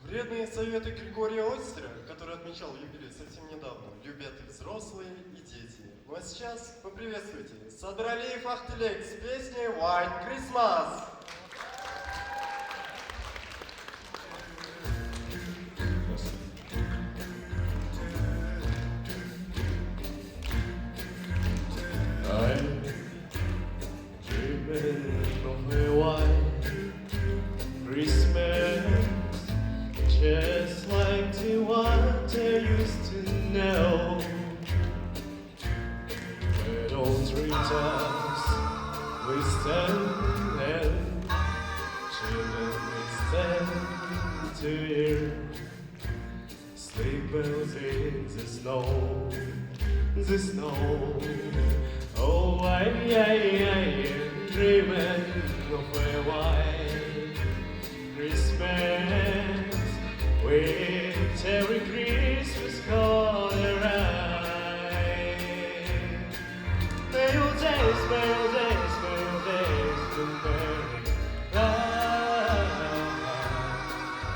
Вредные советы Григория Ойстера, который отмечал юбилей совсем недавно, любят и взрослые, и дети. Ну а сейчас поприветствуйте Садралиев Ахтелек с песней White Christmas. Just like the one I used to know. But all 3 times we stand and children we stand to hear sleep bells in the snow, the snow. Oh, I am dreaming of a white Christmas. With every Christmas card around. May your days, may your days, may your days be merry.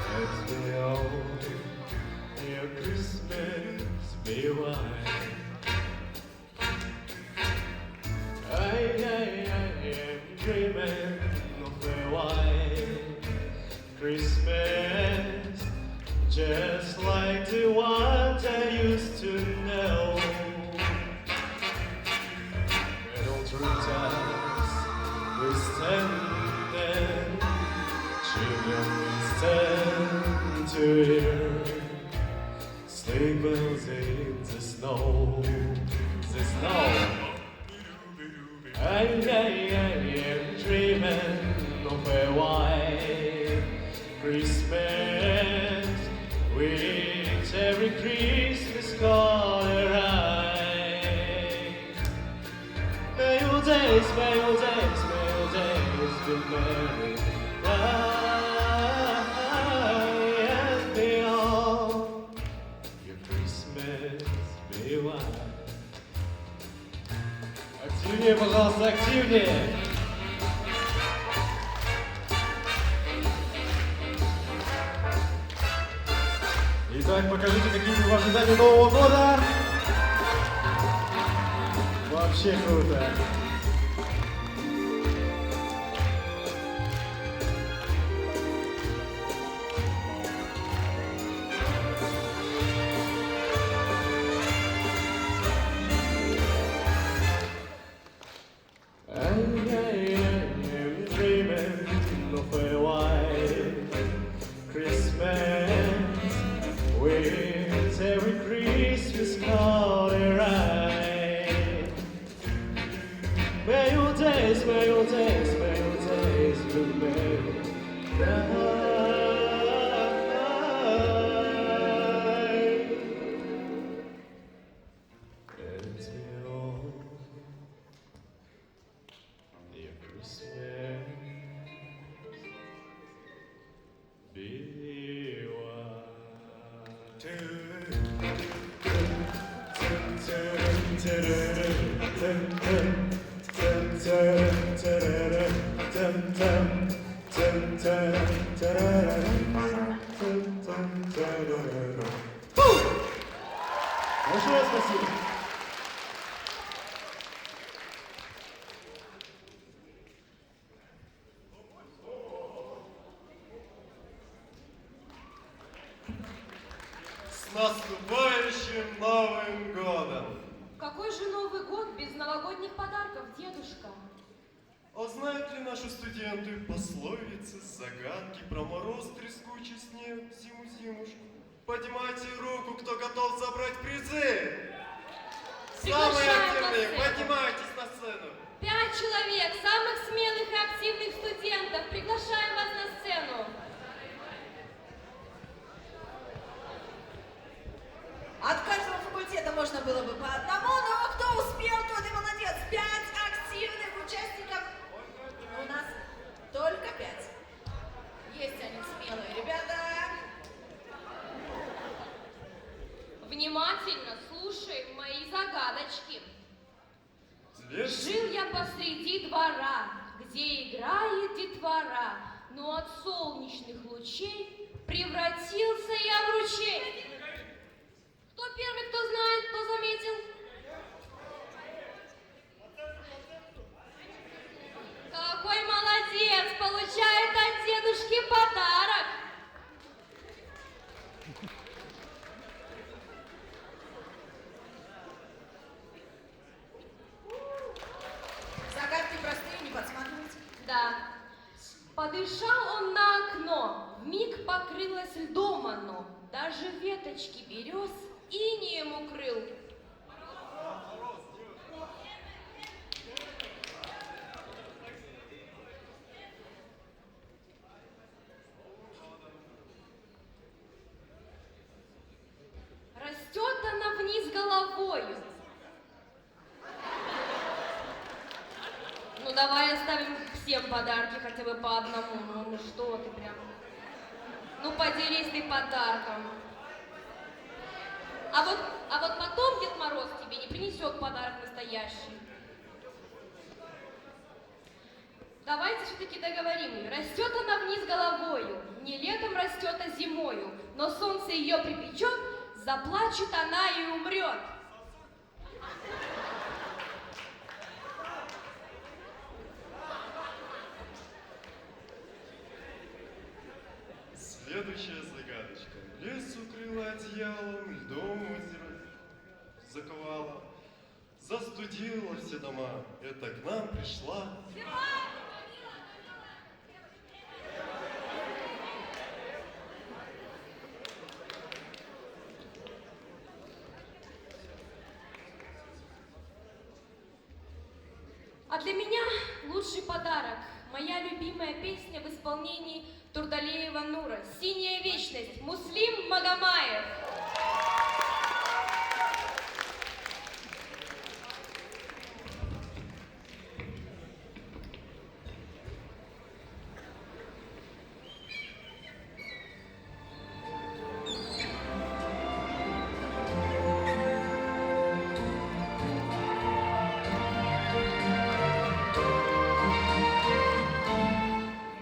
Let me all your Christmas be white. I am dreaming of a white Christmas. Just like the ones I used to know. And all 3 times we stand and children we stand to hear sleigh bells in the snow, the snow. I am dreaming of a white Christmas. With every Christmas card around. May your days, may your days, may your days be merry. And may all your Christmas be white. Активнее, пожалуйста, активнее! Итак, покажите, какие вы в ожидании Нового года. Вообще круто. Большое спасибо. С наступающим Новым годом! Какой же Новый год без новогодних подарков, дедушка? А знают ли наши студенты пословицы, загадки про мороз, трескучий снег, зиму-зимушку? Поднимайте руку, кто готов забрать призы! Самые Приглашаем на активные, сцену. поднимайтесь на сцену! 5 человек, самых смелых и активных студентов. Приглашаем вас на сцену. От каждого факультета можно было бы по одному, но кто успел, тот и молодец. 5 активных участников. У нас только 5. Есть они смелые, ребята. Внимательно слушай мои загадочки. Слышь? Жил я посреди двора, где играет детвора, но от солнечных лучей превратился я в ручей. Кто первый, кто знает, кто заметил? Какой молодец! Получает от дедушки подарок! Загадки простые, не подсматривайте. Да. Подышал он на окно, вмиг покрылось льдом оно, даже веточки берез инеем укрыл. Растет она вниз головою. Ну давай оставим всем подарки хотя бы по одному. Ну что ты прям. Ну поделись ты подарком. А вот потом Дед Мороз тебе не принесет подарок настоящий. Давайте все-таки договорим. Растет она вниз головою, не летом растет, а зимою. Но солнце ее припечет, заплачет она и умрет. Следующая загадочка. Лес укрыла одеялом, льдом озеро заковала. Застудила все дома. Это к нам пришла. А для меня лучший подарок – моя любимая песня в исполнении Турдалеева Нура «Синяя вечность» Муслим Магомаев.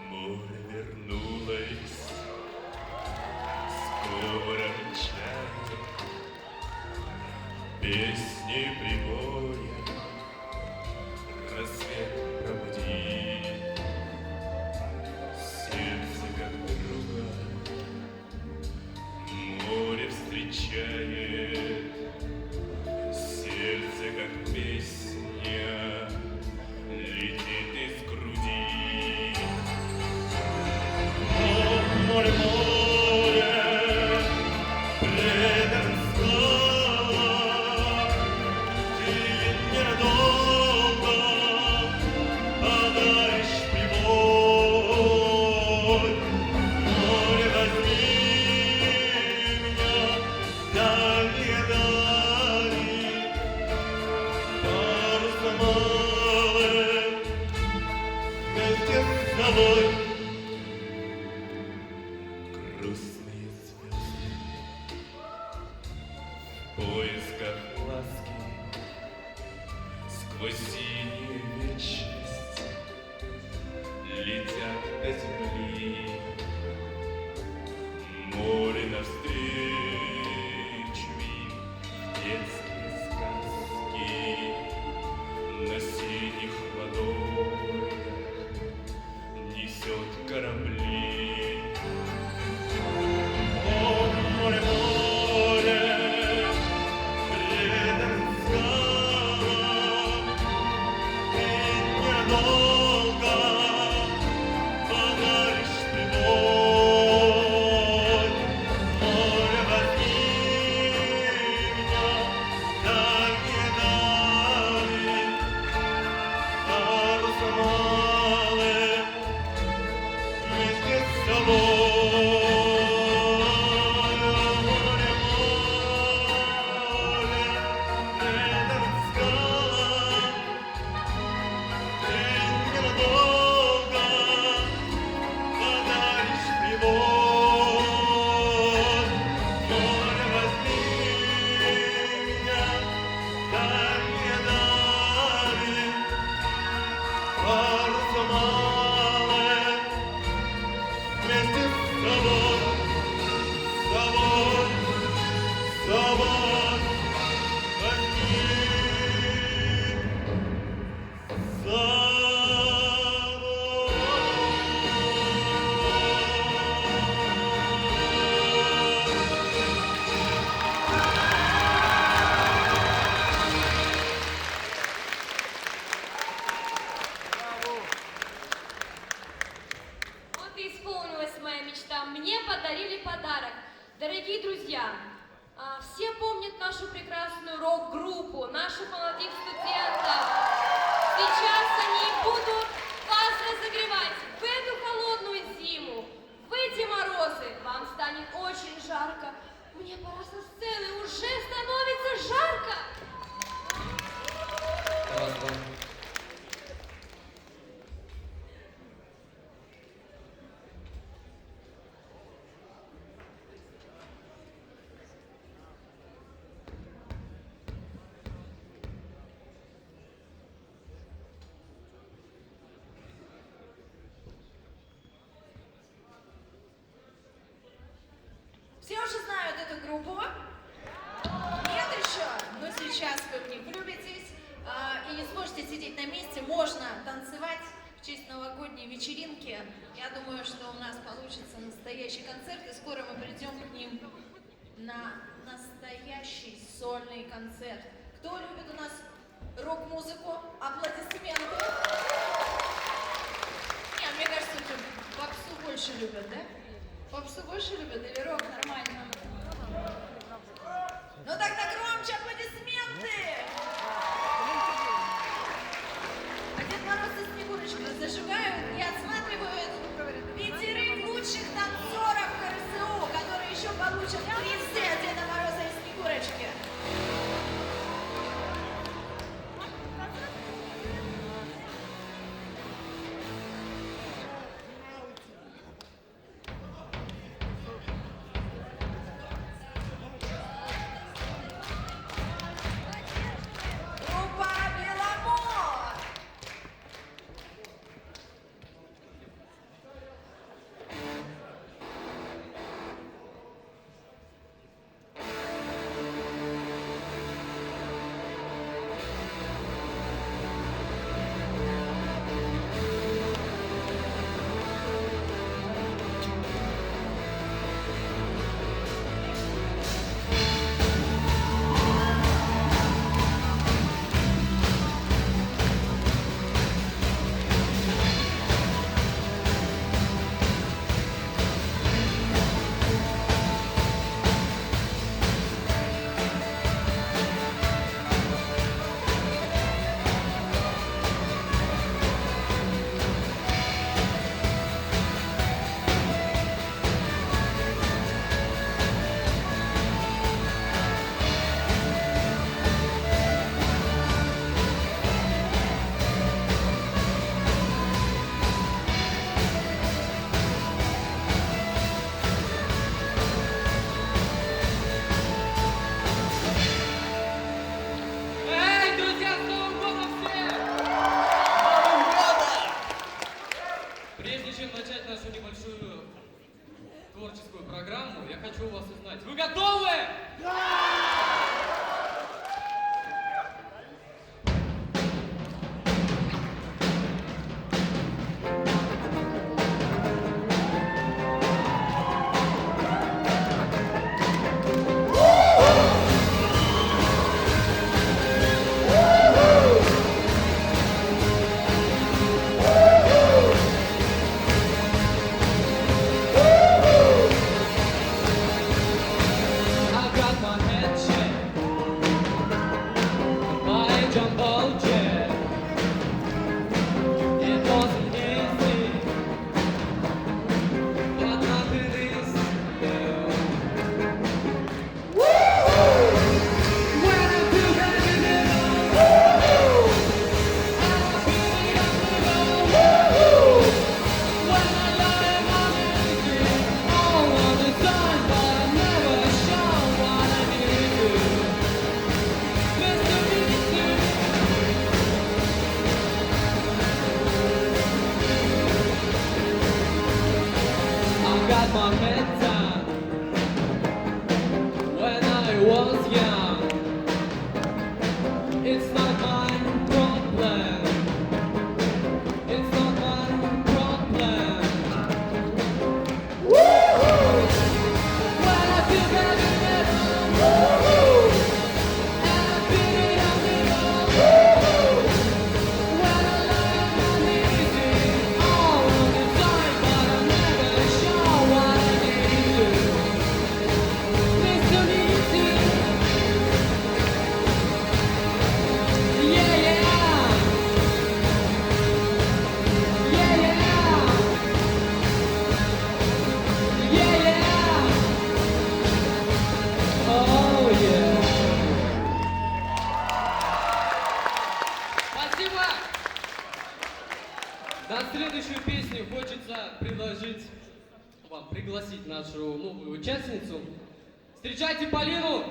Море вернулось, скоро мчает, песни прибоя, рассвет пробудит, сердце как друга, море встречает, сердце как песня, летит из груди. Море, море, предан слава, ты ненадолго подаришь прибой. Море, возьми меня, дальние дали, парусом малым, вместе с тобой. Грустные звезды в поисках ласки сквозь синюю вечность летят до земли. Море навстречу им детские сказки на синих ладонях несет корабли. О, море, море, предан скалам, ты ненадолго подаришь прибой. Море, возьми меня, дальние дали, паруса малые вместе с собой. Вот и исполнилась моя мечта. Мне подарили подарок. Дорогие друзья, все помнят нашу прекрасную рок-группу, наших молодых студентов. Сейчас они будут вас разогревать в эту холодную зиму, в эти морозы. Вам станет очень жарко. Мне пора со сцены, уже становится жарко. Раз, два. Все уже знают эту группу? Нет еще? Но сейчас вы в них влюбитесь и не сможете сидеть на месте. Можно танцевать в честь новогодней вечеринки. Я думаю, что у нас получится настоящий концерт, и скоро мы придем к ним на настоящий сольный концерт. Кто любит у нас рок-музыку? Аплодисменты. Нет, мне кажется, что попсу больше любят, да? Попсу больше любят или рок? Нормально. Ну тогда громче аплодисменты! А Дед Мороз и Снегурочка зажигают и отсматривают 5 лучших танцоров КРСУ, которые еще получат призы от Деда Мороза и Снегурочки. Группа Беломор! готовы? I got my head checked by a jumbo jet. It wasn't easy, but nothing is new. When I feel that in it all, I feel it on the go. When I lie on it, all of the time, but I never show what I need to. Mr. Easy. I got my head down when I was young. It's not my problem. It's not my problem. When I feel bad in it, and I feel it on me all. When I lie on my knees, all of the time, but I never show what I need to. Mr. Easy. Yeah, yeah. Yeah, yeah. Yeah, yeah. Oh, yeah. Спасибо! На следующую песню хочется предложить вам пригласить нашу новую участницу. Встречайте Полину!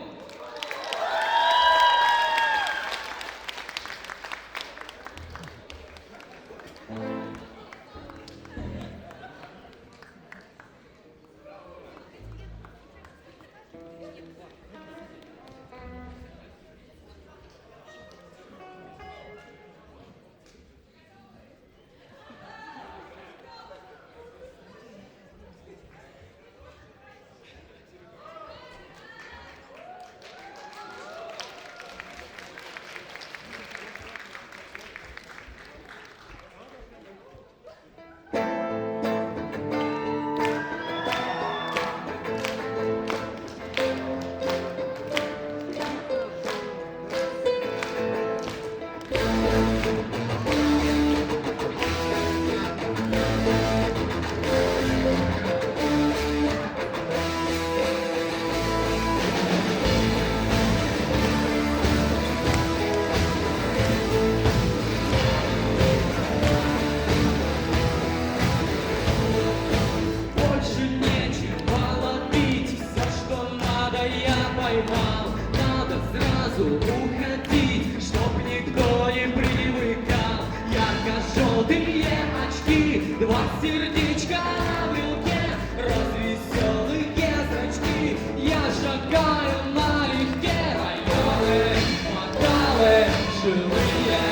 Больше нечего ловить, все, что надо, я поймал. Надо сразу уходить, чтоб никто не привыкал. Ярко-желтые очки, два сердечка на брелке, развеселые зрачки. Я шагаю налегке, районы, кварталы, жилые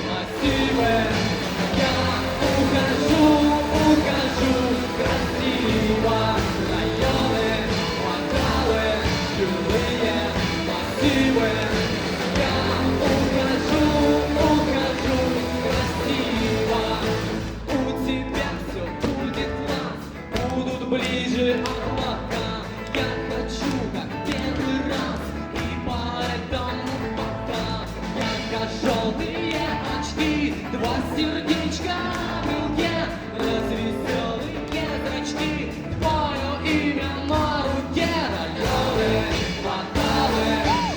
массивы. Я ухожу красиво. Районы, кварталы, жилые массивы. Я ухожу красиво. У тебя все будет класс, будут ближе облака. Я хочу, как первый раз, и поэтому пока. Ярко-желтые очки, два сердечка на брелке, развеселые зрачки, твое имя на руке. Районы, кварталы,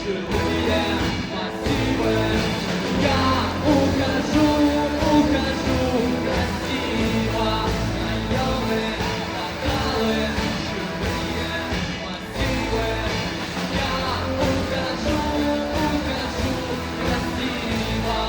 жилые массивы. Я ухожу красиво. Районы, кварталы, жилые массивы. Я ухожу красиво.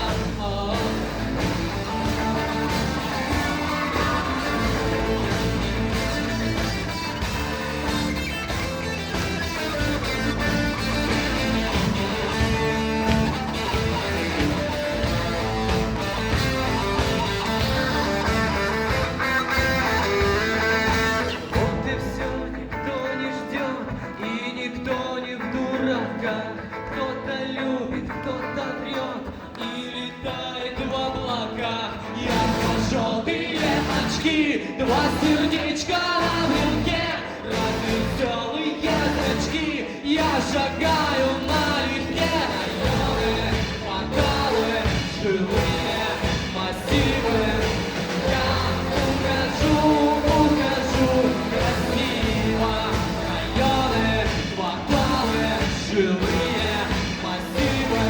облаках, кто-то любит, кто-то врет и летает в облаках. Ярко-желтые очки, два сердечка на брелке, развеселые зрачки, я шагаю налегке. Районы, кварталы, жилые массивы, я ухожу красиво. Районы, кварталы, жилые массивы,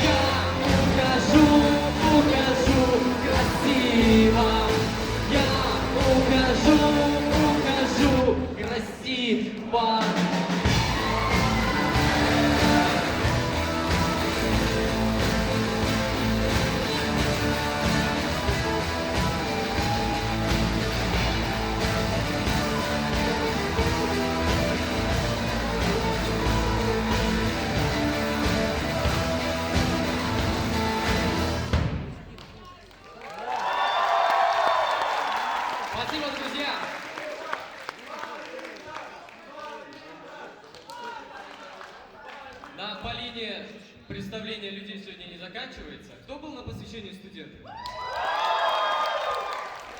я ухожу красиво. Я ухожу красиво. Спасибо, друзья! На Полине представление людей сегодня не заканчивается. Кто был на посвящении студентов?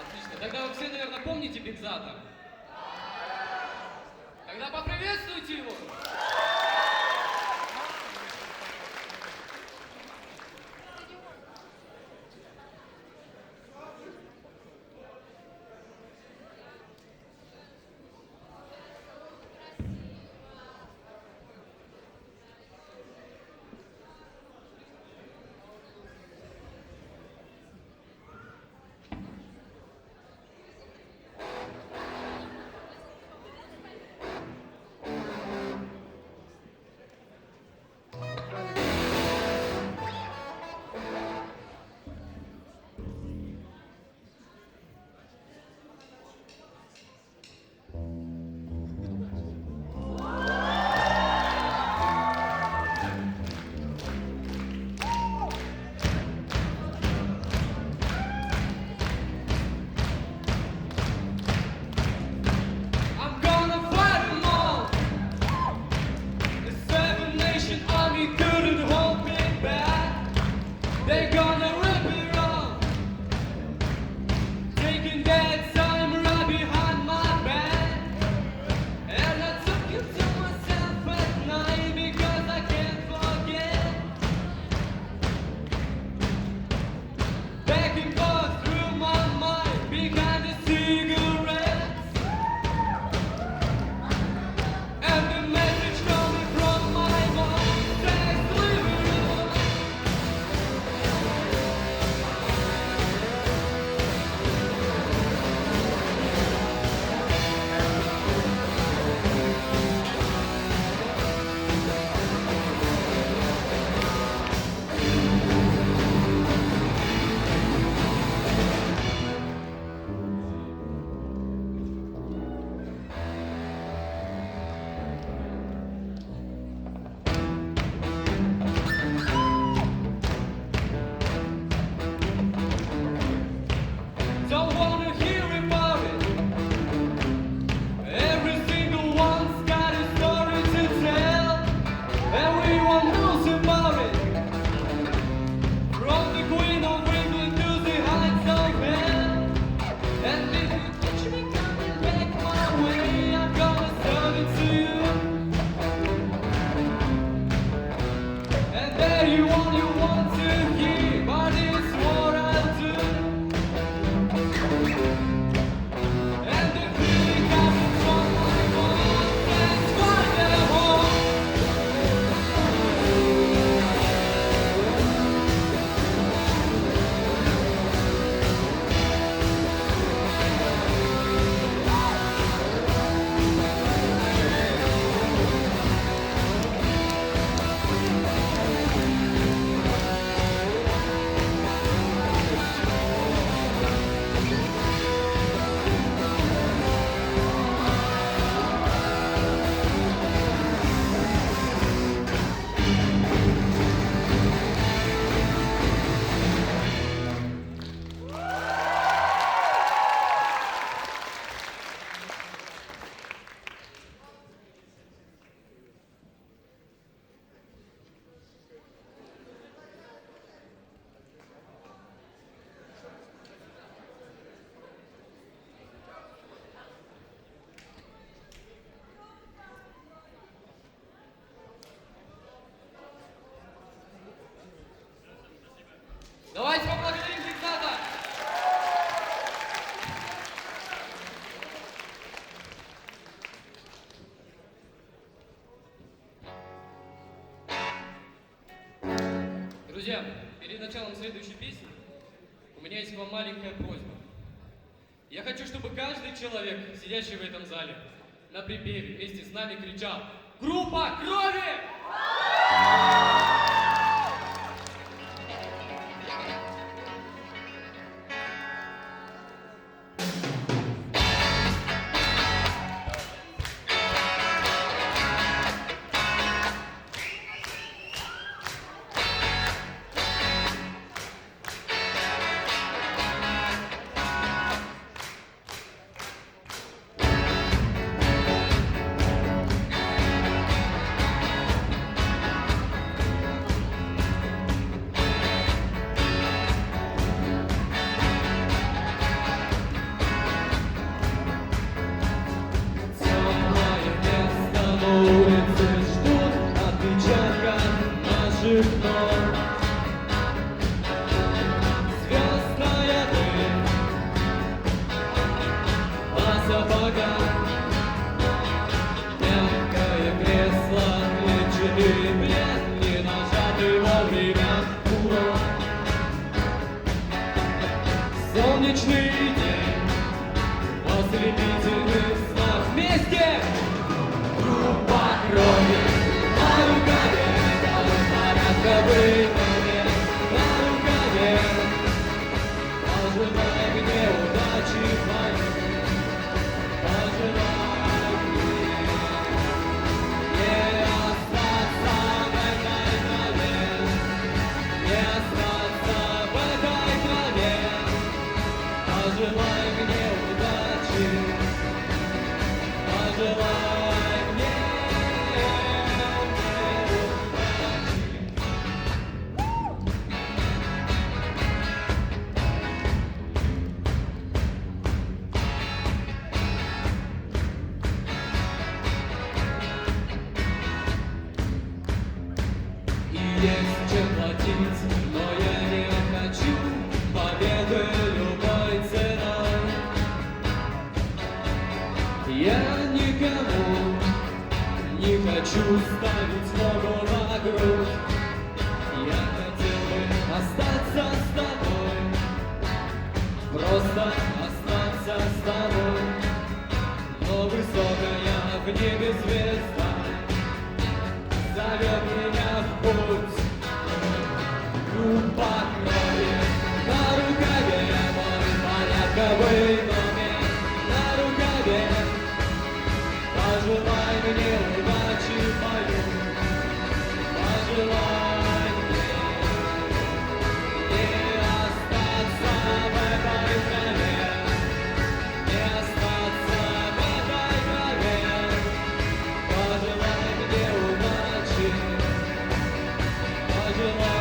Отлично. Тогда вы все, наверное, помните Бекзата? Тогда поприветствуйте его! Друзья, перед началом следующей песни у меня есть к вам маленькая просьба. Я хочу, чтобы каждый человек, сидящий в этом зале, на припеве вместе с нами кричал: «Группа крови!» Солнечный день в ослепительных снах вместе. Группа крови на рукаве, порядковый момент на рукаве. Пожелай мне удачи, пожелай мне не остаться в этой траве, не остаться в этой траве. Пожелай мне удачи, пожелай мне удачи. И есть чем платить, но я не хочу победы любой ценой. Я никому не хочу ставить ногу на грудь. Я хотел бы остаться с тобой, просто остаться с тобой. Но высокая в небе звезда зовет меня в путь. Группа крови на рукаве, мой порядковый номер на рукаве. Пожелай мне удачи, пою, пожелай мне не остаться в этой траве, не остаться в этой траве. Пожелай мне удачи, пожелай.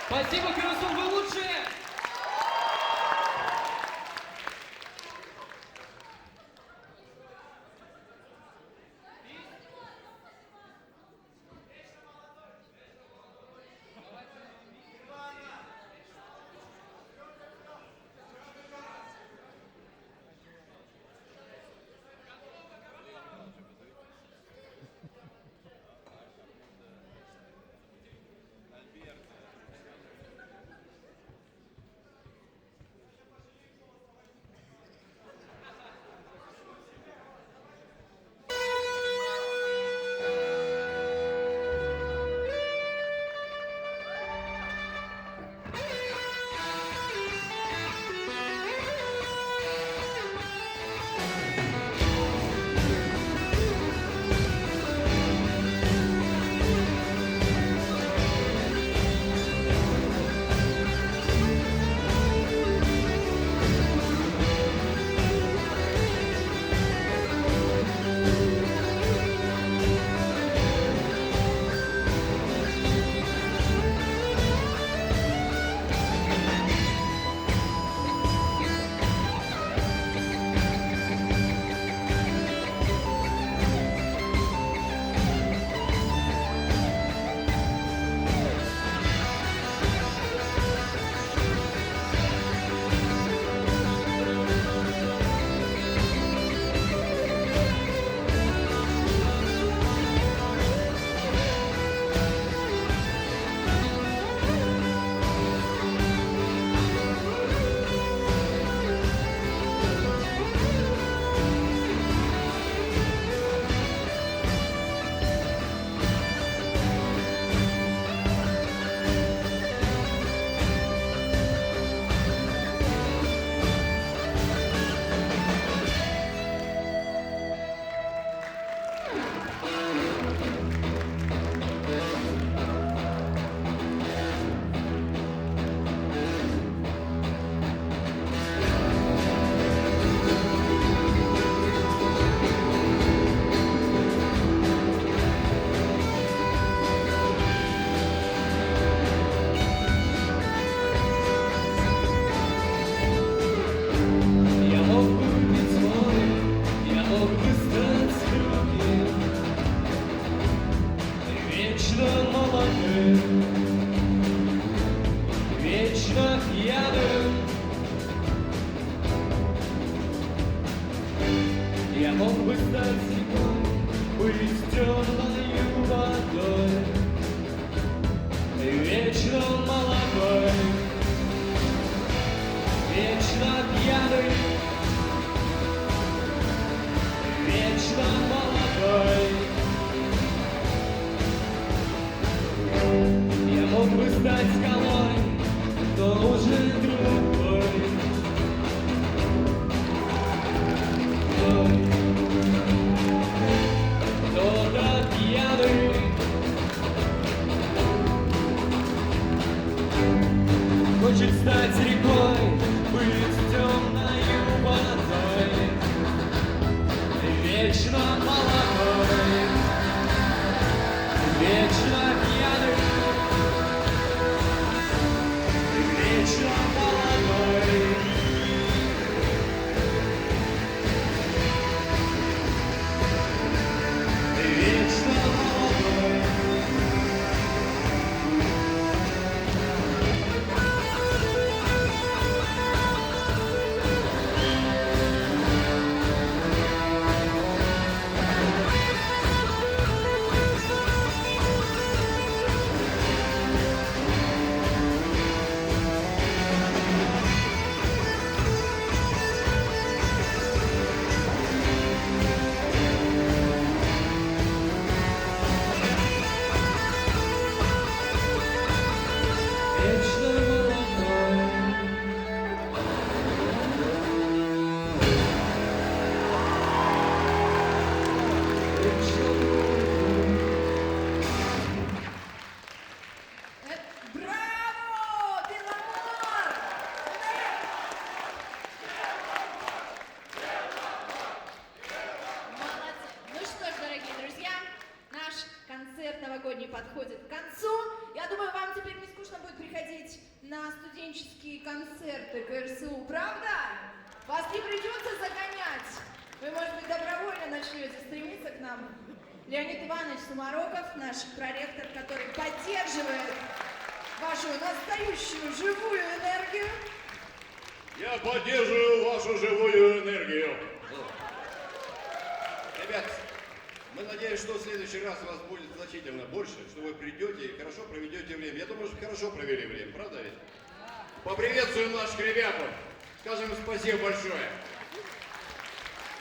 Спасибо, Кирасун, вы лучшие! пьяным. Я мог бы стать рекой, быть темною водой, вечно молодой, вечно пьяный, вечно молодой. Я мог бы стать скалой, но уже другой. Кто-то пьяный, хочет стать рекой, быть темною водой, вечно молодой, вечно пьяный, вечно молодой. Вечно молодой. Вечно молодой. Браво! Беломор! Молодцы! Ну что ж, дорогие друзья, наш концерт новогодний подходит к концу. Я думаю, вам теперь не скучно будет приходить на студенческие концерты КРСУ, правда? Вас не придется загонять. Вы, может быть, добровольно начнете стремиться к нам. Леонид Иванович Сумароков, наш проректор, который поддерживает вашу настоящую живую энергию. Я поддерживаю вашу живую энергию. Ребят, мы надеемся, что в следующий раз у вас будет значительно больше, что вы придете и хорошо проведете время. Я думаю, что хорошо провели время, правда ведь? Поприветствуем наших ребятов. Скажем им спасибо большое.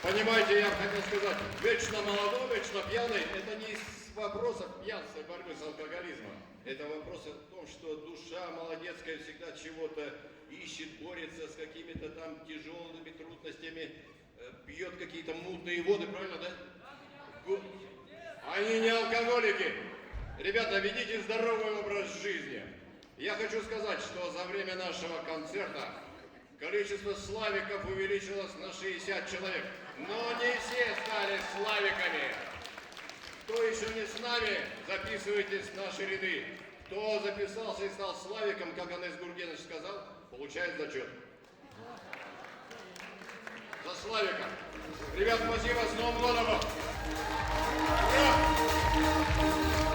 Понимаете, я хотел сказать, вечно молодой, вечно пьяный, это не из вопросов пьянства и борьбы с алкоголизмом. Это вопрос о том, что душа молодецкая всегда чего-то ищет, борется с какими-то там тяжелыми трудностями, пьет какие-то мутные воды, правильно, да? Они не алкоголики. Ребята, ведите здоровый образ жизни. Я хочу сказать, что за время нашего концерта количество славиков увеличилось на 60 человек. Но не все стали славиками. Кто еще не с нами, записывайтесь в наши ряды. Кто записался и стал славиком, как Анес Гургенович сказал, получает зачет. За славика. Ребят, спасибо, с Новым годом! Ура!